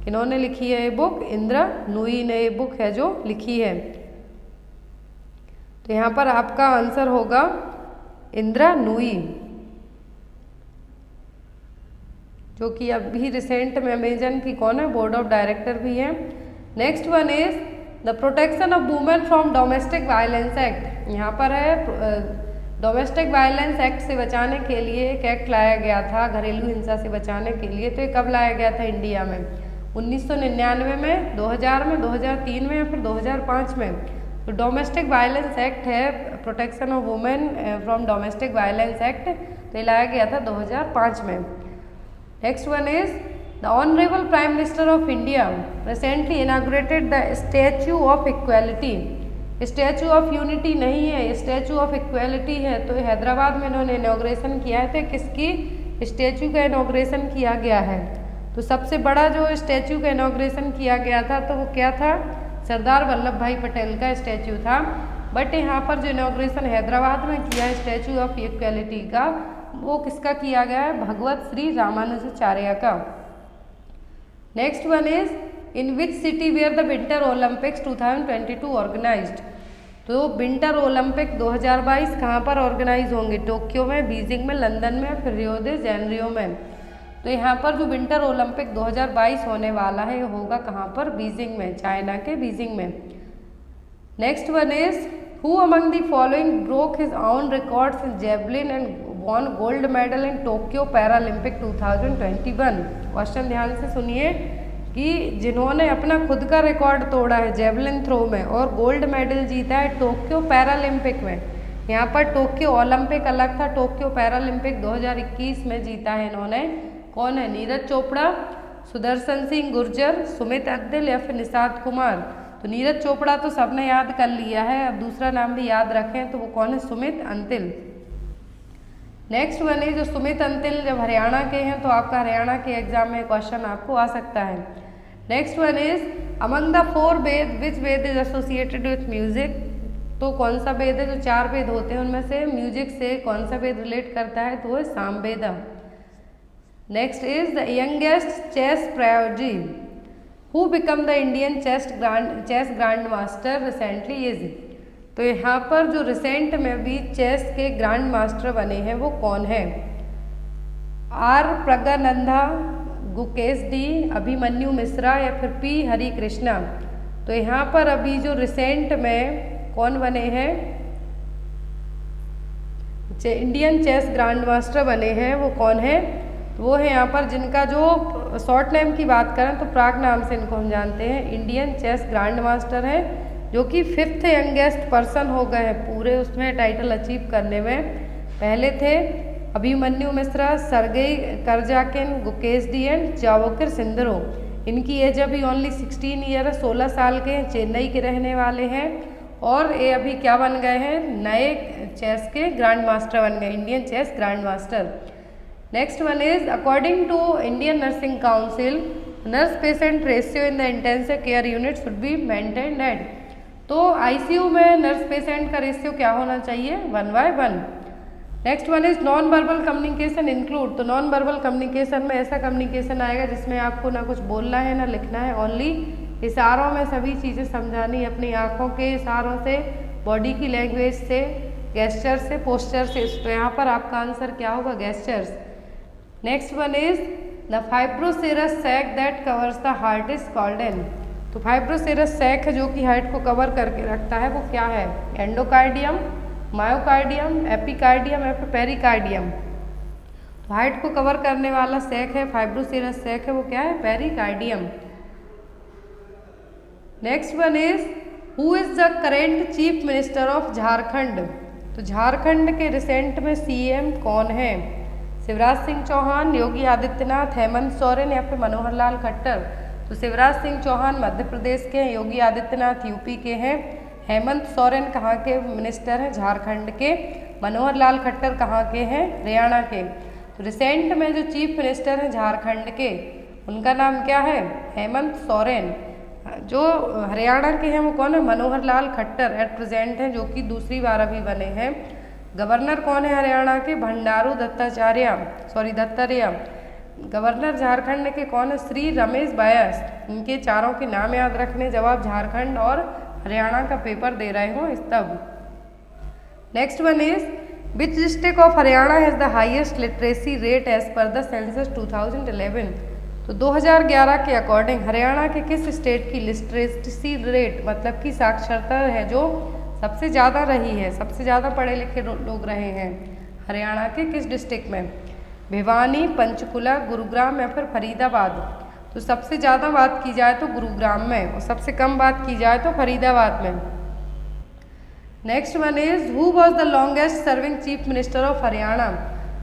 किन्होंने लिखी है ये बुक, इंदिरा नूई ने ये बुक है जो लिखी है। तो यहाँ पर आपका आंसर होगा इंदिरा नूई, जो कि अभी रिसेंट में अमेजन की कौन है, बोर्ड ऑफ डायरेक्टर भी है। Next one is the protection of women from domestic violence act. यहाँ पर है डोमेस्टिक वायलेंस एक्ट से बचाने के लिए एक एक्ट लाया गया था, घरेलू हिंसा से बचाने के लिए। तो ये कब लाया गया था इंडिया में, 1999 में, 2000 में, 2003 में या फिर 2005 में। तो डोमेस्टिक वायलेंस एक्ट है, protection of women from domestic violence act, तो ये लाया गया था 2005 में। Next one is the honourable prime minister of India recently inaugurated the statue of equality. Statue of unity नहीं है, स्टैचू ऑफ इक्वालिटी है। तो हैदराबाद में इन्होंने इनॉग्रेशन किया है। तो किसकी स्टैचू का इनॉग्रेशन किया गया है, तो सबसे बड़ा जो स्टैचू का इनॉग्रेशन किया गया था तो वो क्या था, सरदार वल्लभ भाई पटेल का स्टैचू था। बट यहाँ पर जो इनॉग्रेशन हैदराबाद में किया है स्टैचू ऑफ इक्वालिटी का, वो किसका किया गया है, भगवत श्री रामानुजाचार्य का। Next one is in which city where the Winter Olympics 2022 organised. तो विंटर ओलंपिक 2022 कहाँ पर ऑर्गेनाइज होंगे, टोक्यो में, बीजिंग में, लंदन में, फिर रियो दे जेनेरियो में। तो यहाँ पर जो विंटर ओलंपिक 2022 होने वाला है होगा कहाँ पर, बीजिंग में, चाइना के बीजिंग में। Next one is who among the following broke his own records in javelin and won gold medal in Tokyo Paralympic 2021। Question ध्यान से सुनिए कि जिन्होंने अपना खुद का रिकॉर्ड तोड़ा है जेवलिन थ्रो में और गोल्ड मेडल जीता है टोक्यो पैरालंपिक में। यहाँ पर टोक्यो ओलंपिक अलग था, टोक्यो पैरालंपिक 2021 में जीता है इन्होंने। कौन है, नीरज चोपड़ा, सुदर्शन सिंह गुर्जर, सुमित अंतिल या फिर निषाद कुमार। तो नीरज चोपड़ा तो सबने याद कर लिया है, अब दूसरा नाम भी याद रखें तो वो कौन है, सुमित अंतिल। नेक्स्ट वन है जो सुमित अंतिल जब हरियाणा के हैं तो आपका हरियाणा के एग्जाम में क्वेश्चन आपको आ सकता है। Next one is among the 4 Veda which Veda is associated with music. तो कौन सा वेद है, जो 4 वेद होते हैं उनमें से म्यूजिक से कौन सा वेद रिलेट करता है, तो वो है Samaveda. Next is the youngest chess prodigy who become the Indian chess grand master recently is. तो यहाँ पर जो रिसेंट में भी चेस के ग्रैंड मास्टर बने हैं वो कौन है, आर प्रज्ञानंदा, गुकेश डी, अभिमन्यु मिश्रा या फिर पी हरि कृष्णा। तो यहाँ पर अभी जो रिसेंट में कौन बने हैं, इंडियन चेस ग्रैंड मास्टर बने हैं वो कौन है, तो वो है यहाँ पर जिनका जो शॉर्ट नेम की बात करें तो प्राग नाम से इनको हम जानते हैं। इंडियन चेस ग्रैंड मास्टर है जो कि 5th यंगेस्ट पर्सन हो गए हैं पूरे उसमें टाइटल अचीव करने में। पहले थे Abhimanyu Mishra, Sergey Karjakin, Gukesh D and Javokhir Sindarov. इनकी एज अभी ओनली 16 ईयर है, 16 साल के हैं, चेन्नई के रहने वाले हैं और ये अभी क्या बन गए हैं, नए चेस के ग्रैंड मास्टर बन गए, Indian chess grand master. Next one is according to Indian nursing council nurse patient ratio in the intensive care unit should be maintained at. तो आईसीयू में नर्स पेशेंट का रेशियो क्या होना चाहिए, 1/1। Next one is non verbal communication include. तो non verbal communication में ऐसा communication आएगा जिसमें आपको ना कुछ बोलना है ना लिखना है, ओनली इशारों में सभी चीज़ें समझानी, अपनी आँखों के इशारों से, बॉडी की लैंग्वेज से, गेस्चर से, पोस्चर से। तो यहाँ पर आपका आंसर क्या होगा, gestures. Next one is the fibroserous sac that covers the heart is called an. तो फाइब्रोसेरस सैक जो कि हार्ट को कवर करके रखता है वो क्या है, एंडोकार्डियम, मायोकार्डियम, एपिकार्डियम या फिर पेरिकार्डियम। हार्ट को कवर करने वाला सैक है, फाइब्रोसिरस सैक है, वो क्या है? Pericardium. Next one is who is the current chief minister of Jharkhand? तो झारखंड के रिसेंट में सीएम कौन है? शिवराज सिंह चौहान, योगी आदित्यनाथ, हेमंत सोरेन या फिर मनोहर लाल खट्टर? तो शिवराज सिंह चौहान मध्य प्रदेश के हैं, योगी आदित्यनाथ यूपी के हैं, हेमंत सोरेन कहाँ के मिनिस्टर हैं? झारखंड के। मनोहर लाल खट्टर कहाँ के हैं? हरियाणा के। तो रिसेंट में जो चीफ मिनिस्टर हैं झारखंड के, उनका नाम क्या है? हेमंत सोरेन। जो हरियाणा के हैं वो कौन है? मनोहर लाल खट्टर एट प्रेजेंट हैं, जो कि दूसरी बार अभी बने हैं। गवर्नर कौन है हरियाणा के? भंडारू दत्तात्रेय। गवर्नर झारखंड के कौन है? श्री रमेश बैस। इनके चारों के नाम याद रखने जब आप झारखंड और हरियाणा का पेपर दे रहे हो इस तब। Next one is which district of Haryana has the highest literacy rate as per the census 2011? तो 2011 के अकॉर्डिंग हरियाणा के किस स्टेट की लिटरेसी रेट मतलब कि साक्षरता है जो सबसे ज़्यादा रही है, सबसे ज़्यादा पढ़े लिखे लोग रहे हैं हरियाणा के किस डिस्ट्रिक्ट में? भिवानी, पंचकुला, गुरुग्राम या फिर फरीदाबाद? तो सबसे ज़्यादा बात की जाए तो गुरुग्राम में और सबसे कम बात की जाए तो फरीदाबाद में। Next one is who was the longest serving chief minister of Haryana?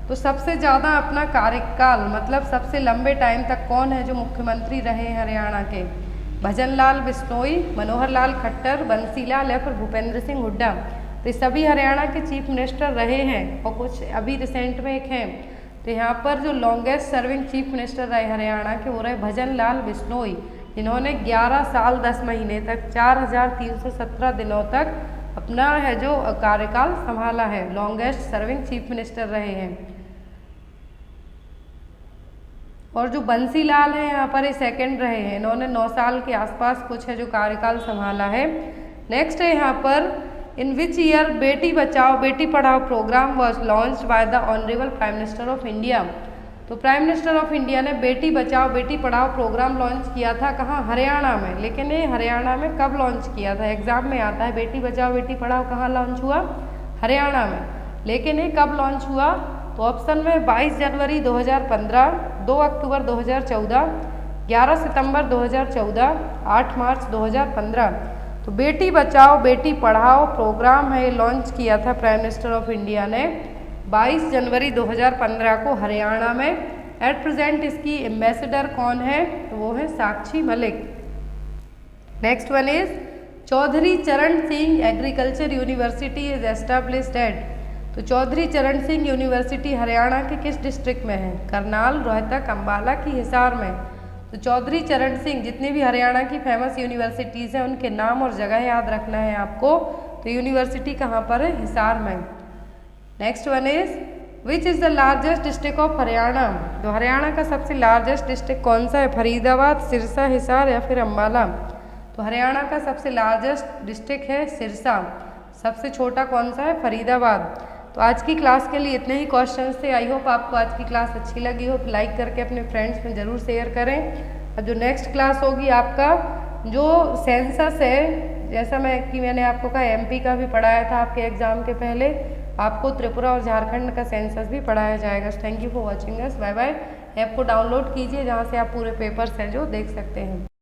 तो सबसे ज़्यादा अपना कार्यकाल मतलब सबसे लंबे टाइम तक कौन है जो मुख्यमंत्री रहे हैं हरियाणा के? भजनलाल बिश्नोई, मनोहर लाल खट्टर, बंसीलाल या फिर भूपेंद्र सिंह हुड्डा? तो ये सभी हरियाणा के चीफ मिनिस्टर रहे हैं और कुछ अभी रिसेंट में एक हैं। तो यहाँ पर जो लॉन्गेस्ट सर्विंग चीफ मिनिस्टर रहे हरियाणा के वो रहे भजनलाल बिश्नोई, जिन्होंने 11 साल 10 महीने तक 4317 दिनों तक अपना है जो कार्यकाल संभाला है, लॉन्गेस्ट सर्विंग चीफ मिनिस्टर रहे हैं। और जो बंसीलाल है यहाँ पर ये सेकंड रहे हैं, इन्होंने 9 साल के आसपास कुछ है जो कार्यकाल संभाला है। नेक्स्ट है यहाँ पर इन विच ईयर बेटी Bachao Beti Padhao programme was launched by the honourable prime minister of India? तो प्राइम मिनिस्टर ऑफ इंडिया ने बेटी बचाओ बेटी पढ़ाओ प्रोग्राम लॉन्च किया था कहाँ? हरियाणा में। लेकिन ये हरियाणा में कब लॉन्च किया था? एग्जाम में आता है बेटी बचाओ बेटी पढ़ाओ कहाँ लॉन्च हुआ? हरियाणा में। लेकिन ये कब लॉन्च हुआ? तो ऑप्शन में 22 जनवरी 2015, 2 अक्टूबर 2014, 11 सितंबर 2014, 8 मार्च 2015। तो बेटी बचाओ बेटी पढ़ाओ प्रोग्राम है लॉन्च किया था प्राइम मिनिस्टर ऑफ इंडिया ने 22 जनवरी 2015 को हरियाणा में। एट प्रेजेंट इसकी एम्बेसडर कौन है? तो वो है Sakshi Malik. Next one is Chaudhary Charan Singh agriculture university is established at? तो चौधरी चरण सिंह यूनिवर्सिटी हरियाणा के किस डिस्ट्रिक्ट में है? करनाल, रोहतक, अम्बाला की हिसार में? तो चौधरी चरण सिंह जितनी भी हरियाणा की फेमस यूनिवर्सिटीज़ हैं उनके नाम और जगह याद रखना है आपको। तो यूनिवर्सिटी कहाँ पर है? हिसार में। Next one is which is the largest district of Haryana? तो हरियाणा का सबसे लार्जेस्ट डिस्ट्रिक्ट कौन सा है? फरीदाबाद, सिरसा, हिसार या फिर अम्बाला? तो हरियाणा का सबसे लार्जेस्ट डिस्ट्रिक्ट है सिरसा। सबसे छोटा कौन सा है? फरीदाबाद। तो आज की क्लास के लिए इतने ही क्वेश्चंस थे। आई होप आपको आज की क्लास अच्छी लगी हो। लाइक करके अपने फ्रेंड्स में ज़रूर शेयर करें। और जो नेक्स्ट क्लास होगी आपका जो सेंसस है, जैसा मैंने आपको कहा एमपी का भी पढ़ाया था आपके एग्ज़ाम के पहले, आपको त्रिपुरा और झारखंड का सेंसस भी पढ़ाया जाएगा। Thank you for watching us. Bye bye. App को डाउनलोड कीजिए जहाँ से आप पूरे पेपर्स हैं जो देख सकते हैं।